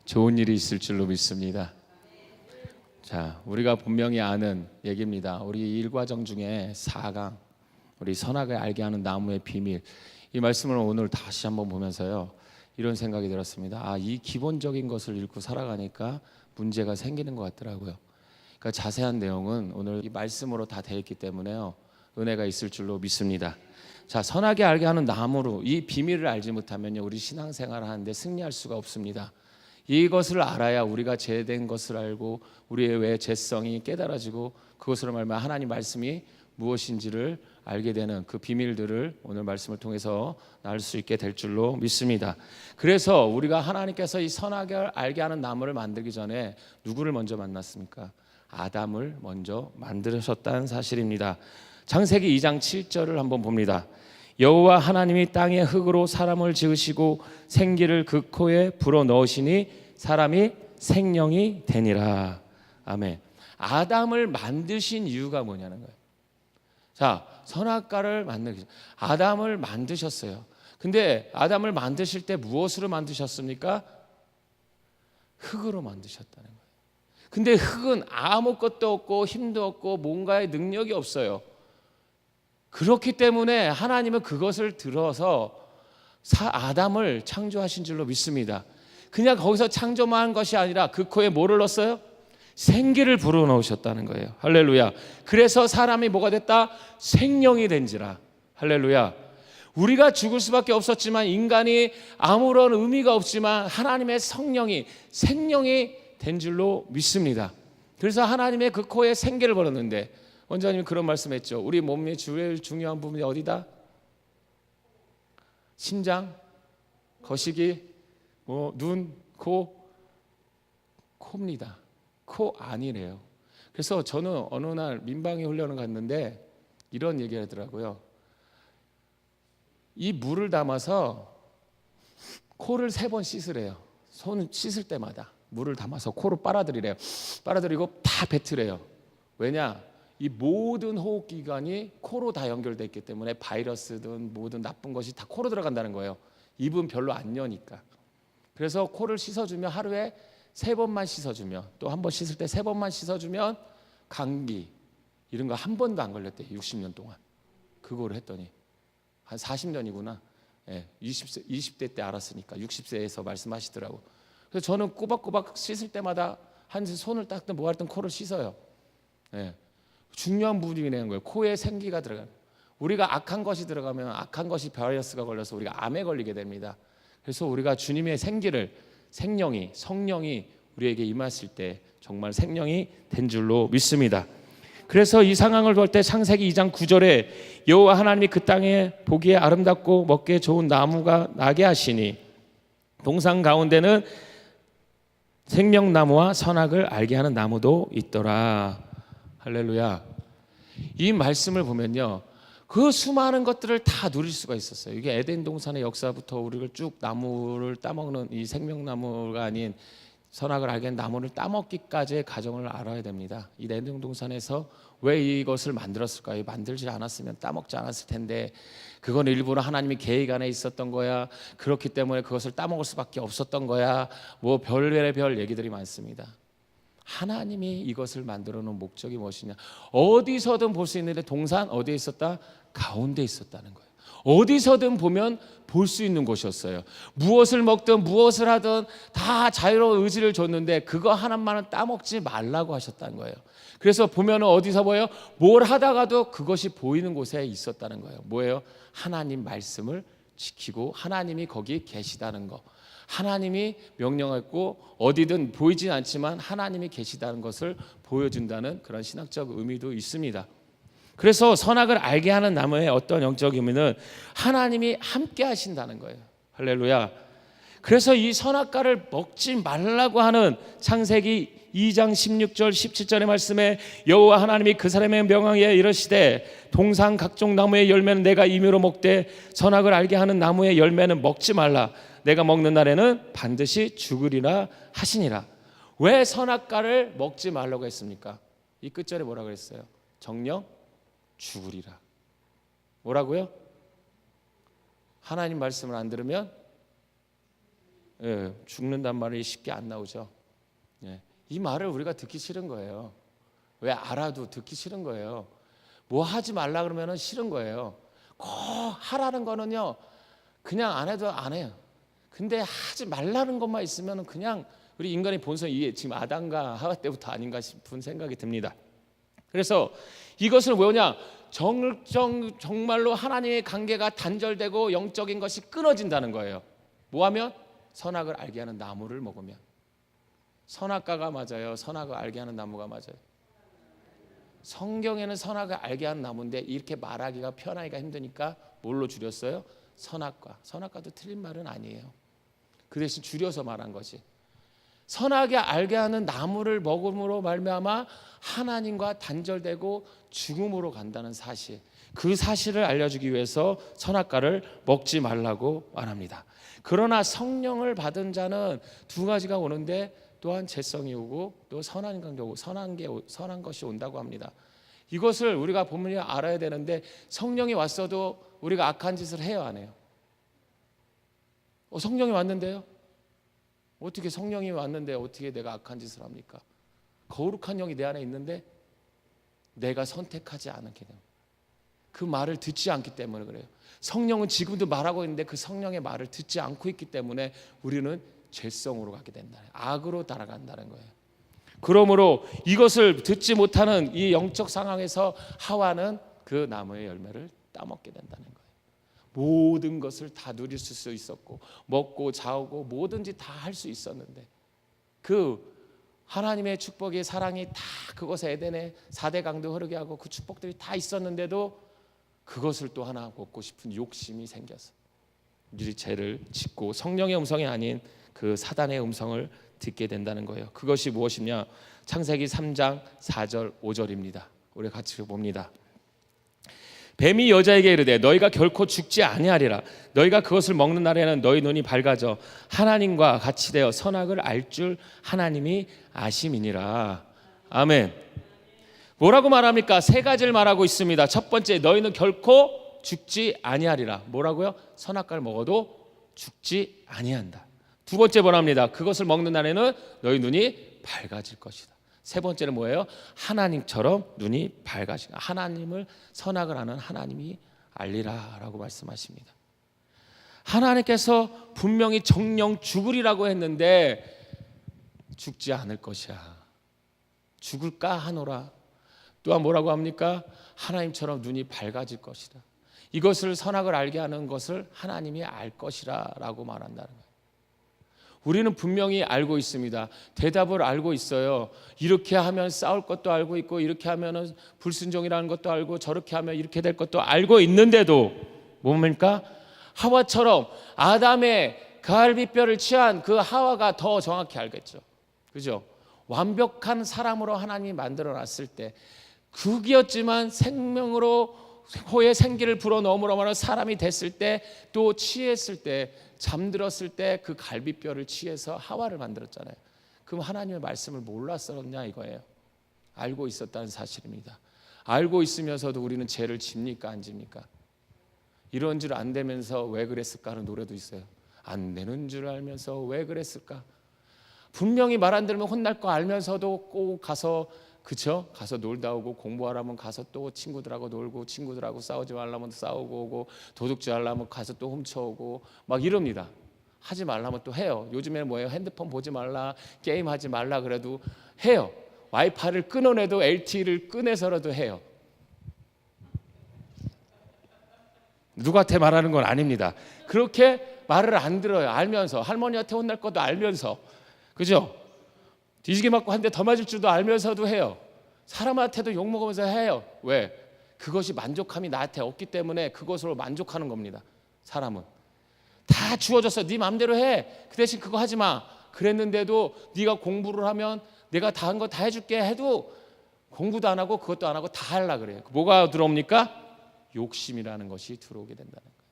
좋은 일이 있을 줄로 믿습니다. 자, 우리가 분명히 아는 얘기입니다. 우리 일과정 중에 4강, 우리 선악을 알게 하는 나무의 비밀, 이 말씀을 오늘 다시 한번 보면서요, 이런 생각이 들었습니다. 이 기본적인 것을 읽고 살아가니까 문제가 생기는 것 같더라고요. 그러니까 자세한 내용은 오늘 이 말씀으로 다 되어 있기 때문에요, 은혜가 있을 줄로 믿습니다. 자, 선하게 알게 하는 나무로 이 비밀을 알지 못하면요, 우리 신앙생활을 하는데 승리할 수가 없습니다. 이것을 알아야 우리가 죄된 것을 알고 우리의 왜 죄성이 깨달아지고 그것으로 말미암아 하나님 말씀이 무엇인지를 알게 되는 그 비밀들을 오늘 말씀을 통해서 알 수 있게 될 줄로 믿습니다. 그래서 우리가 하나님께서 이 선하게 알게 하는 나무를 만들기 전에 누구를 먼저 만났습니까? 아담을 먼저 만드셨다는 사실입니다. 창세기 2장 7절을 한번 봅니다. 여호와 하나님이 땅의 흙으로 사람을 지으시고 생기를 그 코에 불어넣으시니 사람이 생명이 되니라. 아멘. 아담을 만드신 이유가 뭐냐는 거예요. 자, 선악과를 아담을 만드셨어요. 근데 아담을 만드실 때 무엇으로 만드셨습니까? 흙으로 만드셨다는 거예요. 근데 흙은 아무것도 없고 힘도 없고 뭔가의 능력이 없어요. 그렇기 때문에 하나님은 그것을 들어서 아담을 창조하신 줄로 믿습니다. 그냥 거기서 창조만 한 것이 아니라 그 코에 뭐를 넣었어요? 생기를 불어넣으셨다는 거예요. 할렐루야. 그래서 사람이 뭐가 됐다? 생명이 된지라. 할렐루야. 우리가 죽을 수밖에 없었지만 인간이 아무런 의미가 없지만 하나님의 성령이 생명이 된 줄로 믿습니다. 그래서 하나님의 그 코에 생기를 불어넣는데, 원장님이 그런 말씀했죠. 우리 몸의 제일 중요한 부분이 어디다? 심장, 거시기, 눈, 코입니다. 코 아니래요. 그래서 저는 어느 날 민방위 훈련을 갔는데 이런 얘기를 하더라고요. 이 물을 담아서 코를 3번 씻으래요. 손 씻을 때마다 물을 담아서 코로 빨아들이래요. 빨아들이고 다 뱉으래요. 왜냐? 이 모든 호흡기관이 코로 다 연결되어 있기 때문에 바이러스든 모든 나쁜 것이 다 코로 들어간다는 거예요. 입은 별로 안 여니까. 그래서 코를 씻어주면 하루에 3번만 씻어주면, 또 한 번 씻을 때 3번만 씻어주면 감기 이런 거 한 번도 안 걸렸대요. 60년 동안. 그거를 했더니 한 40년이구나. 20대 때 알았으니까 60세에서 말씀하시더라고. 그래서 저는 꼬박꼬박 씻을 때마다 한 손을 닦든 뭐 할든 코를 씻어요. 중요한 부분이라는 거예요. 코에 생기가 들어가요. 우리가 악한 것이 들어가면 악한 것이 바이러스가 걸려서 우리가 암에 걸리게 됩니다. 그래서 우리가 주님의 생기를, 성령이 우리에게 임했을 때 정말 생명이 된 줄로 믿습니다. 그래서 이 상황을 볼 때 창세기 2장 9절에 여호와 하나님이 그 땅에 보기에 아름답고 먹기에 좋은 나무가 나게 하시니 동산 가운데는 생명나무와 선악을 알게 하는 나무도 있더라. 할렐루야. 이 말씀을 보면요, 그 수많은 것들을 다 누릴 수가 있었어요. 이게 에덴 동산의 역사부터 우리를 쭉 나무를 따먹는 이 생명나무가 아닌 선악을 알게 한 나무를 따먹기까지의 과정을 알아야 됩니다. 이 에덴 동산에서 왜 이것을 만들었을까요? 만들지 않았으면 따먹지 않았을 텐데, 그건 일부러 하나님이 계획 안에 있었던 거야. 그렇기 때문에 그것을 따먹을 수밖에 없었던 거야. 뭐 별의 별 얘기들이 많습니다. 하나님이 이것을 만들어 놓은 목적이 무엇이냐? 어디서든 볼 수 있는데 동산 어디에 있었다? 가운데 있었다는 거예요. 어디서든 보면 볼 수 있는 곳이었어요. 무엇을 먹든 무엇을 하든 다 자유로운 의지를 줬는데 그거 하나만은 따먹지 말라고 하셨다는 거예요. 그래서 보면 어디서 보여요? 뭘 하다가도 그것이 보이는 곳에 있었다는 거예요. 뭐예요? 하나님 말씀을 지키고 하나님이 거기 계시다는 거. 하나님이 명령했고 어디든 보이진 않지만 하나님이 계시다는 것을 보여준다는 그런 신학적 의미도 있습니다. 그래서 선악을 알게 하는 나무의 어떤 영적 의미는 하나님이 함께 하신다는 거예요. 할렐루야. 그래서 이 선악과를 먹지 말라고 하는 창세기 2장 16절 17절의 말씀에 여호와 하나님이 그 사람의 명령에 이르시되 동산 각종 나무의 열매는 내가 임의로 먹되 선악을 알게 하는 나무의 열매는 먹지 말라. 내가 먹는 날에는 반드시 죽으리라 하시니라. 왜 선악과를 먹지 말라고 했습니까? 이 끝절에 뭐라고 했어요? 정녕 죽으리라. 뭐라고요? 하나님 말씀을 안 들으면 예, 죽는단 말이 쉽게 안 나오죠. 예, 이 말을 우리가 듣기 싫은 거예요. 왜? 알아도 듣기 싫은 거예요. 뭐 하지 말라 그러면 싫은 거예요. 꼭 하라는 거는요, 그냥 안 해도 안 해요. 근데 하지 말라는 것만 있으면 그냥 우리 인간의 본성, 이게 지금 아담과 하와 때부터 아닌가 싶은 생각이 듭니다. 그래서 이것을 뭐냐, 정말로 하나님의 관계가 단절되고 영적인 것이 끊어진다는 거예요. 뭐하면? 선악을 알게 하는 나무를 먹으면. 선악과가 맞아요? 선악을 알게 하는 나무가 맞아요? 성경에는 선악을 알게 하는 나무인데 이렇게 말하기가 편하기가 힘드니까 뭘로 줄였어요? 선악과. 선악과도 틀린 말은 아니에요. 그 대신 줄여서 말한 거지. 선악을 알게 하는 나무를 먹음으로 말미암아 하나님과 단절되고 죽음으로 간다는 사실, 그 사실을 알려주기 위해서 선악과를 먹지 말라고 말합니다. 그러나 성령을 받은 자는 두 가지가 오는데 또한 재성이 오고 또 선한 관계 오고 선한 것이 온다고 합니다. 이것을 우리가 분명히 알아야 되는데 성령이 왔어도 우리가 악한 짓을 해요, 안 해요? 성령이 왔는데요? 어떻게 성령이 왔는데 어떻게 내가 악한 짓을 합니까? 거룩한 영이 내 안에 있는데 내가 선택하지 않게 돼요. 그 말을 듣지 않기 때문에 그래요. 성령은 지금도 말하고 있는데 그 성령의 말을 듣지 않고 있기 때문에 우리는 죄성으로 가게 된다. 악으로 따라간다는 거예요. 그러므로 이것을 듣지 못하는 이 영적 상황에서 하와는 그 나무의 열매를 따먹게 된다는 거예요. 모든 것을 다 누릴 수 있었고 먹고 자고 뭐든지 다 할 수 있었는데 그 하나님의 축복의 사랑이 다 그곳에 에덴에 4대 강도 흐르게 하고 그 축복들이 다 있었는데도 그것을 또 하나 먹고 싶은 욕심이 생겨서 우리 죄를 짓고 성령의 음성이 아닌 그 사단의 음성을 듣게 된다는 거예요. 그것이 무엇이냐? 창세기 3장 4절 5절입니다. 우리 같이 봅니다. 뱀이 여자에게 이르되 너희가 결코 죽지 아니하리라. 너희가 그것을 먹는 날에는 너희 눈이 밝아져 하나님과 같이 되어 선악을 알 줄 하나님이 아심이니라. 아멘. 뭐라고 말합니까? 세 가지를 말하고 있습니다. 첫 번째, 너희는 결코 죽지 아니하리라. 뭐라고요? 선악과를 먹어도 죽지 아니한다. 두 번째 뭐랍니다? 그것을 먹는 날에는 너희 눈이 밝아질 것이다. 세 번째는 뭐예요? 하나님처럼 눈이 밝아지고 하나님을 선악을 아는 하나님이 알리라 라고 말씀하십니다. 하나님께서 분명히 정령 죽으리라고 했는데 죽지 않을 것이야. 죽을까 하노라. 또한 뭐라고 합니까? 하나님처럼 눈이 밝아질 것이다. 이것을 선악을 알게 하는 것을 하나님이 알 것이라 라고 말한다는 거예요. 우리는 분명히 알고 있습니다. 대답을 알고 있어요. 이렇게 하면 싸울 것도 알고 있고 이렇게 하면 불순종이라는 것도 알고 저렇게 하면 이렇게 될 것도 알고 있는데도 뭡니까? 하와처럼 아담의 갈비뼈를 취한 그 하와가 더 정확히 알겠죠. 그죠? 완벽한 사람으로 하나님이 만들어놨을 때 극이었지만 생명으로 호의 생기를 불어넣음으로 말하는 사람이 됐을 때 또 취했을 때 잠들었을 때 그 갈비뼈를 취해서 하와를 만들었잖아요. 그럼 하나님의 말씀을 몰랐었냐 이거예요. 알고 있었다는 사실입니다. 알고 있으면서도 우리는 죄를 집니까 안 집니까? 이런 줄 안 되면서 왜 그랬을까 하는 노래도 있어요. 안 되는 줄 알면서 왜 그랬을까? 분명히 말 안 들으면 혼날 거 알면서도 꼭 가서 그쵸? 가서 놀다 오고 공부하라면 가서 또 친구들하고 놀고 친구들하고 싸우지 말라면 싸우고 오고 도둑질 하려면 가서 또 훔쳐오고 막 이럽니다. 하지 말라면 또 해요. 요즘에 뭐예요? 핸드폰 보지 말라, 게임하지 말라 그래도 해요. 와이파이를 끊어내도 LTE를 꺼내서라도 해요. 누구한테 말하는 건 아닙니다. 그렇게 말을 안 들어요. 알면서 할머니한테 혼날 것도 알면서 그죠? 뒤지게 맞고 한 대 더 맞을 줄도 알면서도 해요. 사람한테도 욕먹으면서 해요. 왜? 그것이 만족함이 나한테 없기 때문에 그것으로 만족하는 겁니다. 사람은 다 주어졌어. 네 마음대로 해. 그 대신 그거 하지 마. 그랬는데도 네가 공부를 하면 내가 다 한 거 다 해줄게 해도 공부도 안 하고 그것도 안 하고 다 하려고 그래요. 뭐가 들어옵니까? 욕심이라는 것이 들어오게 된다는 거예요.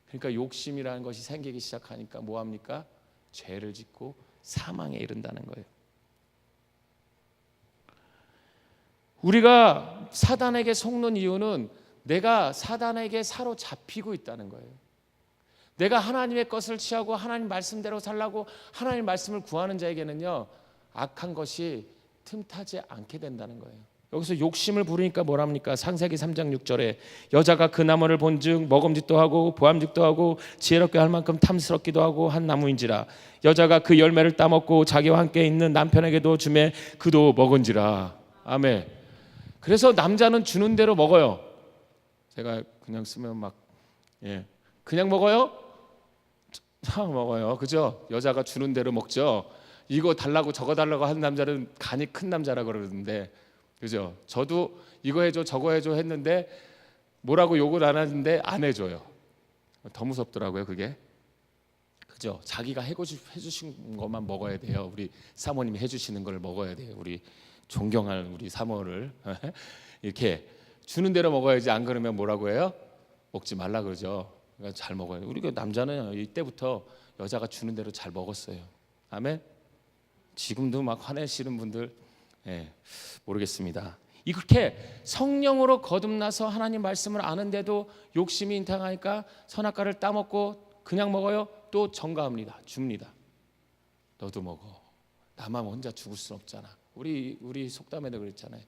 그러니까 욕심이라는 것이 생기기 시작하니까 뭐합니까? 죄를 짓고 사망에 이른다는 거예요. 우리가 사단에게 속는 이유는 내가 사단에게 사로잡히고 있다는 거예요. 내가 하나님의 것을 취하고 하나님 말씀대로 살라고 하나님 말씀을 구하는 자에게는요, 악한 것이 틈타지 않게 된다는 거예요. 여기서 욕심을 부르니까 뭐랍니까? 창세기 3장 6절에 여자가 그 나무를 본즉 먹음직도 하고 보암직도 하고 지혜롭게 할 만큼 탐스럽기도 하고 한 나무인지라. 여자가 그 열매를 따먹고 자기와 함께 있는 남편에게도 주매 그도 먹은지라. 아멘. 그래서 남자는 주는 대로 먹어요. 제가 그냥 쓰면 막 그냥 먹어요? 참 먹어요. 그죠? 여자가 주는 대로 먹죠. 이거 달라고 저거 달라고 하는 남자는 간이 큰 남자라 그러는데, 그죠? 저도 이거 해줘 저거 해줘 했는데 뭐라고 욕을 안 하는데 안 해줘요. 더 무섭더라고요 그게. 그죠? 자기가 해주신 것만 먹어야 돼요. 우리 사모님이 해주시는 걸 먹어야 돼요. 우리 존경할 우리 사모를 이렇게 주는 대로 먹어야지. 안 그러면 뭐라고 해요? 먹지 말라 그러죠. 그러니까 잘 먹어요. 우리가 남자는 이때부터 여자가 주는 대로 잘 먹었어요. 아멘. 지금도 막 화내시는 분들 모르겠습니다. 이렇게 성령으로 거듭나서 하나님 말씀을 아는데도 욕심이 인탕하니까 선악과를 따먹고 그냥 먹어요. 또 전가합니다. 줍니다. 너도 먹어. 나만 혼자 죽을 순 없잖아. 우리 속담에도 그랬잖아요.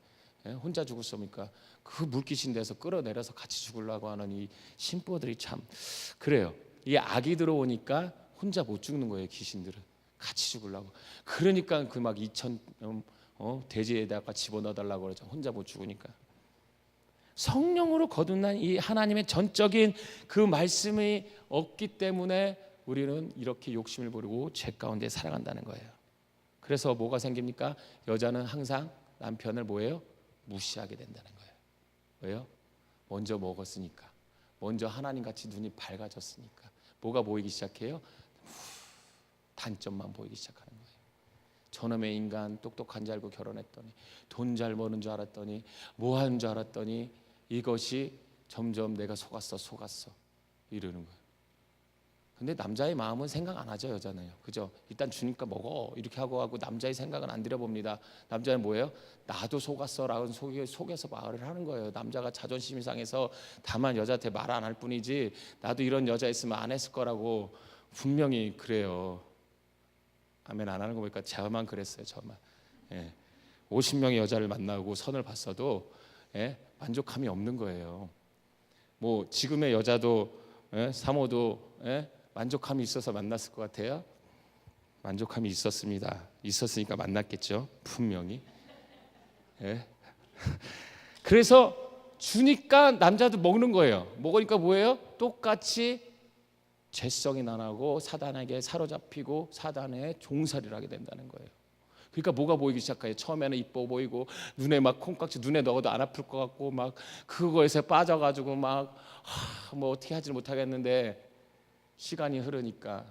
혼자 죽을 수 없으니까 그 물귀신 데서 끌어내려서 같이 죽으려고 하는 이 신부들이 참 그래요. 이 악이 들어오니까 혼자 못 죽는 거예요. 귀신들은 같이 죽으려고. 그러니까 그 막 2000 돼지에다가 집어넣어달라고 그러죠. 혼자 못 죽으니까. 성령으로 거듭난 이 하나님의 전적인 그 말씀이 없기 때문에 우리는 이렇게 욕심을 부리고 죄 가운데 살아간다는 거예요. 그래서 뭐가 생깁니까? 여자는 항상 남편을 뭐예요? 무시하게 된다는 거예요. 왜요? 먼저 먹었으니까. 먼저 하나님같이 눈이 밝아졌으니까. 뭐가 보이기 시작해요? 단점만 보이기 시작하는 거예요. 저놈의 인간 똑똑한 줄 알고 결혼했더니 돈 잘 버는 줄 알았더니 뭐 하는 줄 알았더니 이것이 점점 내가 속았어 이러는 거예요. 근데 남자의 마음은 생각 안 하죠. 여자는요. 그죠? 일단 주니까 먹어 이렇게 하고 남자의 생각은 안 들여봅니다. 남자는 뭐예요? 나도 속았어라고 속에서 말을 하는 거예요. 남자가 자존심이 상해서 다만 여자한테 말 안 할 뿐이지 나도 이런 여자 있으면 안 했을 거라고 분명히 그래요. 아멘. 안 하는 거 보니까 저만 그랬어요. 저만. 50명의 여자를 만나고 선을 봤어도 만족함이 없는 거예요. 뭐 지금의 여자도 사모도 만족함이 있어서 만났을 것 같아요? 만족함이 있었습니다. 있었으니까 만났겠죠. 분명히. 그래서 주니까 남자도 먹는 거예요. 먹으니까 뭐예요? 똑같이 죄성이 나고 사단에게 사로잡히고 사단의 종살이를 하게 된다는 거예요. 그러니까 뭐가 보이기 시작해요. 처음에는 이뻐 보이고 눈에 막 콩깍지 눈에 넣어도 안 아플 것 같고 막 그거에서 빠져가지고 막 뭐 어떻게 하지 못하겠는데 시간이 흐르니까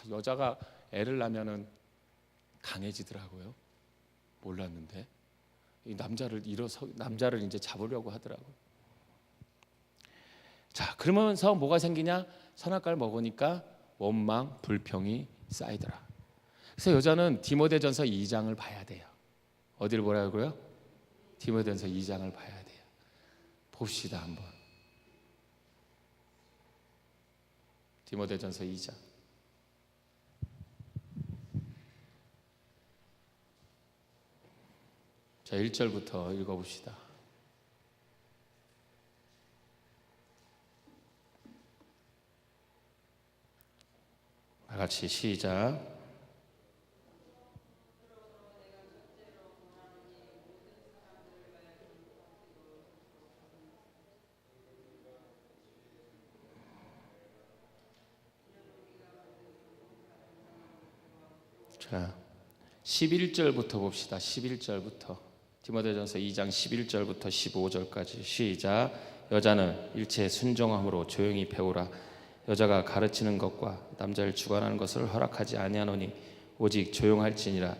여자가 애를 낳으면은 강해지더라고요. 몰랐는데 이 남자를 이제 잡으려고 하더라고요. 자, 그러면서 뭐가 생기냐? 선악과를 먹으니까 원망, 불평이 쌓이더라. 그래서 여자는 디모데전서 2장을 봐야 돼요. 어디를 보라고요? 디모데전서 2장을 봐야 돼요. 봅시다 한번. 디모데전서 2장. 자, 1절부터 읽어봅시다. 다 같이 시작. 자, 11절부터 봅시다. 11절부터. 디모데전서 2장 11절부터 15절까지 시작. 여자는 일체 순종함으로 조용히 배우라. 여자가 가르치는 것과 남자를 주관하는 것을 허락하지 아니하노니 오직 조용할지니라.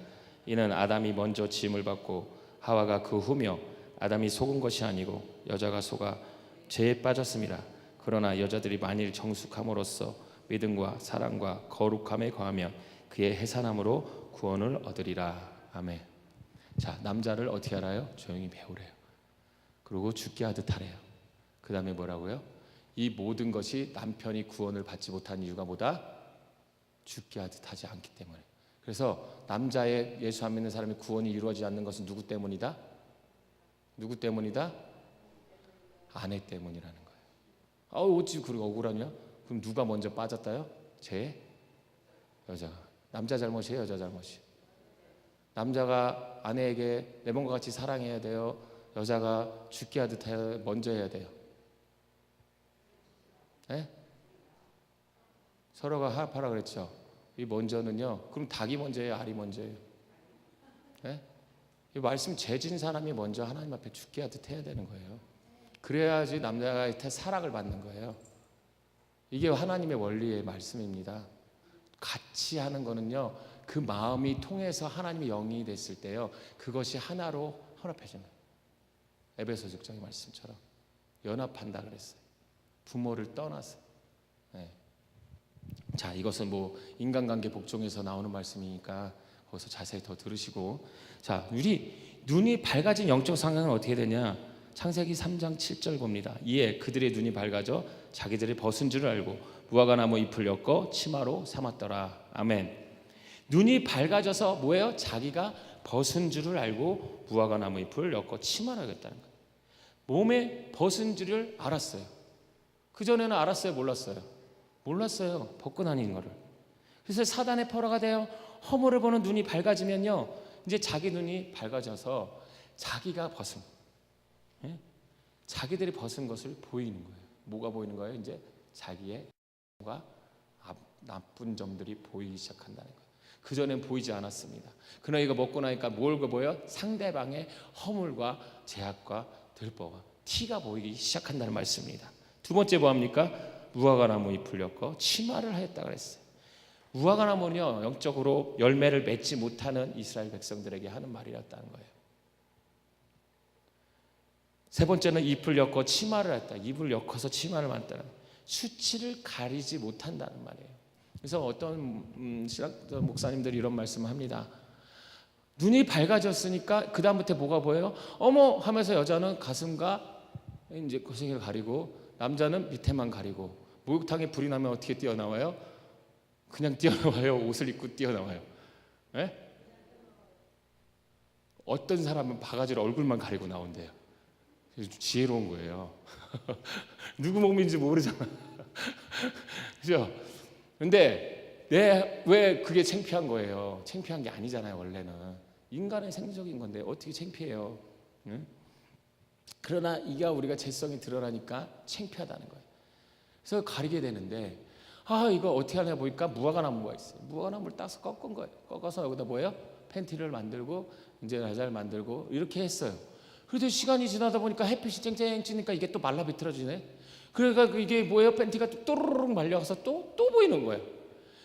이는 아담이 먼저 지음을 받고 하와가 그 후며 아담이 속은 것이 아니고 여자가 속아 죄에 빠졌음이라. 그러나 여자들이 만일 정숙함으로써 믿음과 사랑과 거룩함에 거하면 그의 해산함으로 구원을 얻으리라. 아멘. 자, 남자를 어떻게 알아요? 조용히 배우래요. 그리고 죽게 하듯 하래요. 그 다음에 뭐라고요? 이 모든 것이 남편이 구원을 받지 못한 이유가 뭐다? 죽게 하지 않기 때문에. 그래서 남자의 예수 안 믿는 사람이 구원이 이루어지지 않는 것은 누구 때문이다? 누구 때문이다? 아내 때문이라는 거예요. 어찌 그렇게 억울하냐? 그럼 누가 먼저 빠졌다요? 여자가. 남자 잘못이에요, 여자 잘못이에요? 남자가 아내에게 내 몸과 같이 사랑해야 돼요? 여자가 죽게 하듯 먼저 해야 돼요? 네? 서로가 합하라 그랬죠. 이 먼저는요. 그럼 닭이 먼저예요, 알이 먼저예요? 네? 이 말씀 죄진 사람이 먼저 하나님 앞에 죽게 하듯 해야 되는 거예요. 그래야지 남자한테 사랑을 받는 거예요. 이게 하나님의 원리의 말씀입니다. 같이 하는 거는요, 그 마음이 통해서 하나님의 영이 됐을 때요, 그것이 하나로 혼합해지는 거예요. 에베소 6장의 말씀처럼 연합한다 그랬어요. 부모를 떠나서. 네. 자, 이것은 뭐 인간관계 복종에서 나오는 말씀이니까 거기서 자세히 더 들으시고, 자, 우리 눈이 밝아진 영적 상황은 어떻게 되냐? 창세기 3장 7절 봅니다. 이에 그들의 눈이 밝아져 자기들이 벗은 줄을 알고 무화과나무 잎을 엮어 치마로 삼았더라. 아멘. 눈이 밝아져서 뭐예요? 자기가 벗은 줄을 알고 무화과나무 잎을 엮어 치마로 하겠다는 거예요. 몸에 벗은 줄을 알았어요. 그전에는 알았어요, 몰랐어요? 몰랐어요. 벗고 다니는 거를. 그래서 사단의 포로가 되어 허물을 보는 눈이 밝아지면요, 이제 자기 눈이 밝아져서 자기가 벗은, 자기들이 벗은 것을 보이는 거예요. 뭐가 보이는 거예요? 이제 자기의 나쁜 점들이 보이기 시작한다는 거예요. 그전엔 보이지 않았습니다. 그러나 이거 먹고 나니까 뭘 보여? 상대방의 허물과 죄악과 들보가 티가 보이기 시작한다는 말씀입니다. 두 번째 뭐합니까? 무화과나무 잎을 엮어 치마를 하였다 그랬어요. 무화과나무는요, 영적으로 열매를 맺지 못하는 이스라엘 백성들에게 하는 말이었다는 거예요. 세 번째는 잎을 엮어 치마를 했다. 잎을 엮어서 치마를 만든다는, 수치를 가리지 못한다는 말이에요. 그래서 어떤 신학 목사님들이 이런 말씀을 합니다. 눈이 밝아졌으니까 그 다음부터 뭐가 보여요? 어머 하면서 여자는 가슴과 이제 고생을 가리고, 남자는 밑에만 가리고, 목욕탕에 불이 나면 어떻게 뛰어나와요? 그냥 뛰어나와요? 옷을 입고 뛰어나와요? 네? 어떤 사람은 바가지로 얼굴만 가리고 나온대요. 지혜로운 거예요. 누구 몸인지 모르잖아. 그죠? 근데 왜 그게 창피한 거예요? 창피한 게 아니잖아요. 원래는 인간의 생리적인 건데 어떻게 창피해요? 응? 그러나 이게 우리가 죄성이 드러나니까 창피하다는 거예요. 그래서 가리게 되는데, 이거 어떻게 하냐 보니까 무화과나무가 있어요. 무화과나무를 따서 꺾은 거예요. 꺾어서 여기다 뭐예요? 팬티를 만들고 이제 나자를 만들고 이렇게 했어요. 그래도 시간이 지나다 보니까 햇빛이 쨍쨍 찌니까 이게 또 말라 비틀어지네. 그러니까 이게 뭐예요? 팬티가 또르륵 말려서 또 보이는 거예요.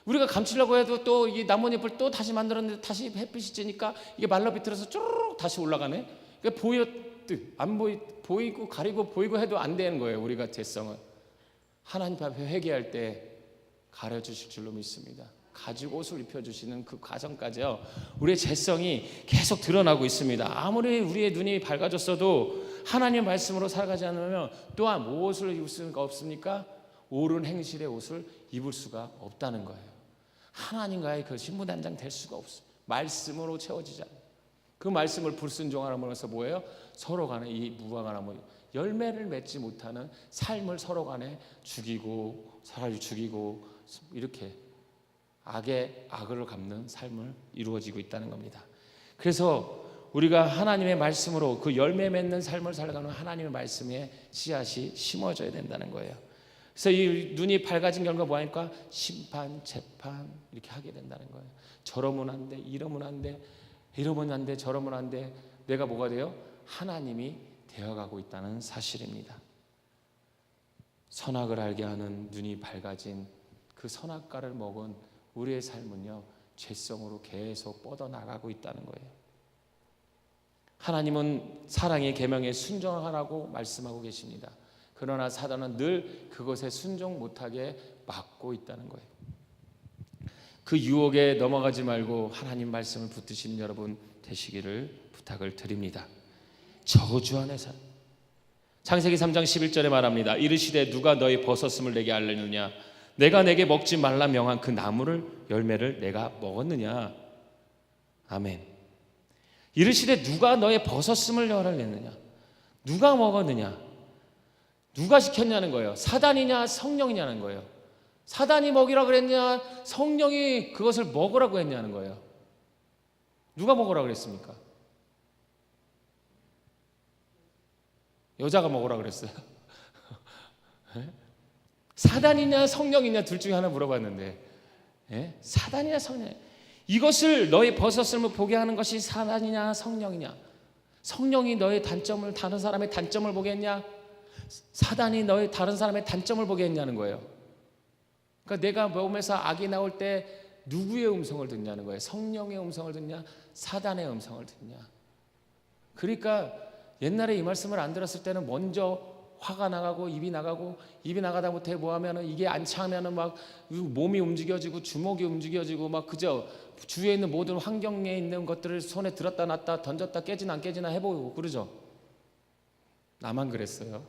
우리가 감추려고 해도 또 이 나뭇잎을 또 다시 만들었는데 다시 햇빛이 찌니까 이게 말라 비틀어서 쪼르륵 다시 올라가네. 그러니까 안 보이고 가리고 보이고 해도 안 되는 거예요. 우리가 죄성은 하나님 앞에 회개할 때 가려주실 줄로 믿습니다. 가죽 옷을 입혀주시는 그 과정까지요, 우리의 죄성이 계속 드러나고 있습니다. 아무리 우리의 눈이 밝아졌어도 하나님의 말씀으로 살아가지 않으면 또한 무엇을 입을 수가 없습니까? 옳은 행실의 옷을 입을 수가 없다는 거예요. 하나님과의 그 신부단장 될 수가 없어요. 말씀으로 채워지지 않아요. 그 말씀을 불순종함으로써 뭐예요? 서로 간에 이 무화과나무 열매를 맺지 못하는 삶을 서로 간에 죽이고 차라리 죽이고 이렇게 악을 갚는 삶을 이루어지고 있다는 겁니다. 그래서 우리가 하나님의 말씀으로 그 열매 맺는 삶을 살아가는 하나님의 말씀에 씨앗이 심어져야 된다는 거예요. 그래서 이 눈이 밝아진 결과 뭐하니까 심판, 재판 이렇게 하게 된다는 거예요. 저러면 안 돼, 이러면 안 돼, 이러면 안 돼, 저러면 안 돼. 내가 뭐가 돼요? 하나님이 되어가고 있다는 사실입니다. 선악을 알게 하는 눈이 밝아진 그 선악과를 먹은 우리의 삶은요, 죄성으로 계속 뻗어나가고 있다는 거예요. 하나님은 사랑의 계명에 순종하라고 말씀하고 계십니다. 그러나 사단은 늘 그것에 순종 못하게 막고 있다는 거예요. 그 유혹에 넘어가지 말고 하나님 말씀을 붙드시는 여러분 되시기를 부탁을 드립니다. 저주 안에 창세기 3장 11절에 말합니다. 이르시되 누가 너희 벗었음을 내게 알려느냐? 내가 내게 먹지 말라 명한 그 나무를 열매를 내가 먹었느냐? 아멘. 이르시되 누가 너의 벗었음을 알려느냐? 누가 먹었느냐? 누가 시켰냐는 거예요. 사단이냐 성령이냐는 거예요. 사단이 먹이라 그랬냐, 성령이 그것을 먹으라고 했냐는 거예요. 누가 먹으라 그랬습니까? 여자가 먹으라 그랬어요. 사단이냐 성령이냐 둘 중에 하나 물어봤는데, 사단이냐 성령, 이것을 너의 벗었음을 보게 하는 것이 사단이냐 성령이냐? 성령이 너의 단점을, 다른 사람의 단점을 보게 했냐? 사단이 너의 다른 사람의 단점을 보게 했냐는 거예요. 그러니까 내가 몸에서 악이 나올 때 누구의 음성을 듣냐는 거예요. 성령의 음성을 듣냐, 사단의 음성을 듣냐. 그러니까 옛날에 이 말씀을 안 들었을 때는 먼저 화가 나가고 입이 나가다 못해 뭐 하면은, 이게 안 차면은 막 몸이 움직여지고 주먹이 움직여지고 막 그저 주위에 있는 모든 환경에 있는 것들을 손에 들었다 놨다 던졌다 깨지나 안 깨지나 해보고 그러죠. 나만 그랬어요.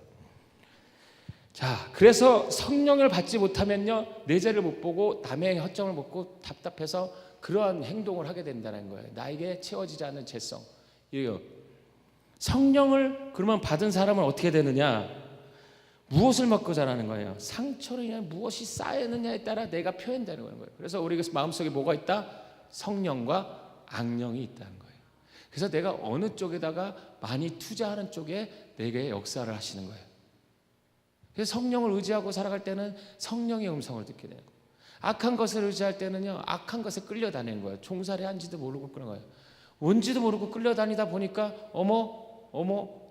자, 그래서 성령을 받지 못하면요, 내 죄를 못 보고 남의 허점을 못 보고 답답해서 그러한 행동을 하게 된다는 거예요. 나에게 채워지지 않는 죄성. 이거 성령을 그러면 받은 사람은 어떻게 되느냐? 무엇을 먹고 자라는 거예요? 상처를 무엇이 쌓이느냐에 따라 내가 표현되는 거예요. 그래서 우리 마음속에 뭐가 있다? 성령과 악령이 있다는 거예요. 그래서 내가 어느 쪽에다가 많이 투자하는 쪽에 내게 역사를 하시는 거예요. 그래서 성령을 의지하고 살아갈 때는 성령의 음성을 듣게 되는 거예요. 악한 것을 의지할 때는요, 악한 것에 끌려다니는 거예요. 종살이 한지도 모르고 그런 거예요. 뭔지도 모르고 끌려다니다 보니까 어머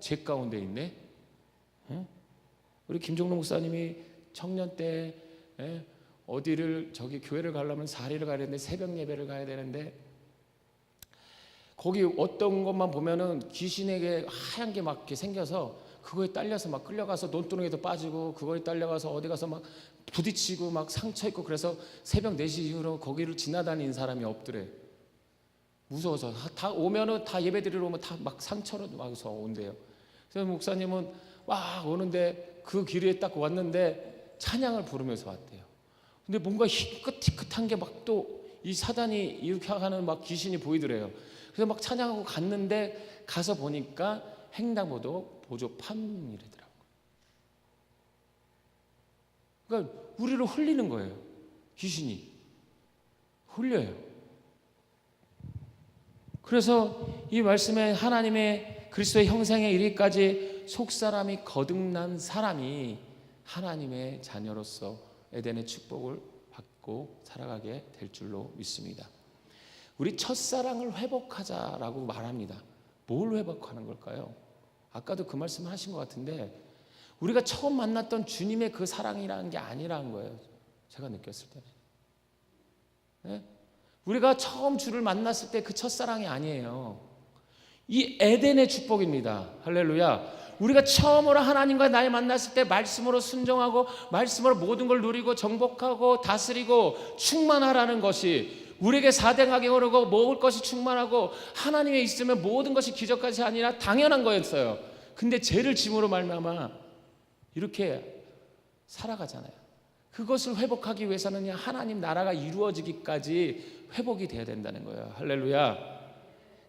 죄 가운데 있네. 우리 김종로 목사님이 청년 때 어디를 저기 교회를 가려면 사리를 가야 되는데 새벽 예배를 가야 되는데, 거기 어떤 것만 보면은 귀신에게 하얀 게 막 이렇게 생겨서 그거에 딸려서 막 끌려가서 논두렁에도 빠지고, 그거에 딸려가서 어디 가서 막 부딪히고 막 상처 있고, 그래서 새벽 4시 이후로 거기를 지나다니는 사람이 없더래. 무서워서 다 오면은, 다 예배 드리러 오면 다 막 상처로 와서 온대요. 그래서 목사님은 와 오는데 그 길에 딱 왔는데 찬양을 부르면서 왔대요. 근데 뭔가 희끗희끗한 게 막 또 이 사단이 이렇게 하는 막 귀신이 보이더래요. 그래서 막 찬양하고 갔는데 가서 보니까 횡단보도 보조 판이더라고요. 그러니까 우리를 흘리는 거예요. 귀신이 흘려요. 그래서 이 말씀에 하나님의 그리스도의 형상에 이르기까지 속사람이 거듭난 사람이 하나님의 자녀로서 에덴의 축복을 받고 살아가게 될 줄로 믿습니다. 우리 첫사랑을 회복하자라고 말합니다. 뭘 회복하는 걸까요? 아까도 그 말씀을 하신 것 같은데, 우리가 처음 만났던 주님의 그 사랑이라는 게 아니라는 거예요. 제가 느꼈을 때는. 네? 우리가 처음 주를 만났을 때 그 첫사랑이 아니에요. 이 에덴의 축복입니다. 할렐루야. 우리가 처음으로 하나님과 날 만났을 때 말씀으로 순종하고 말씀으로 모든 걸 누리고 정복하고 다스리고 충만하라는 것이, 우리에게 사대하게 흐르고 먹을 것이 충만하고 하나님에 있으면 모든 것이 기적까지 아니라 당연한 거였어요. 근데 죄를 짐으로 말미암아 이렇게 살아가잖아요. 그것을 회복하기 위해서는 하나님 나라가 이루어지기까지 회복이 돼야 된다는 거예요. 할렐루야.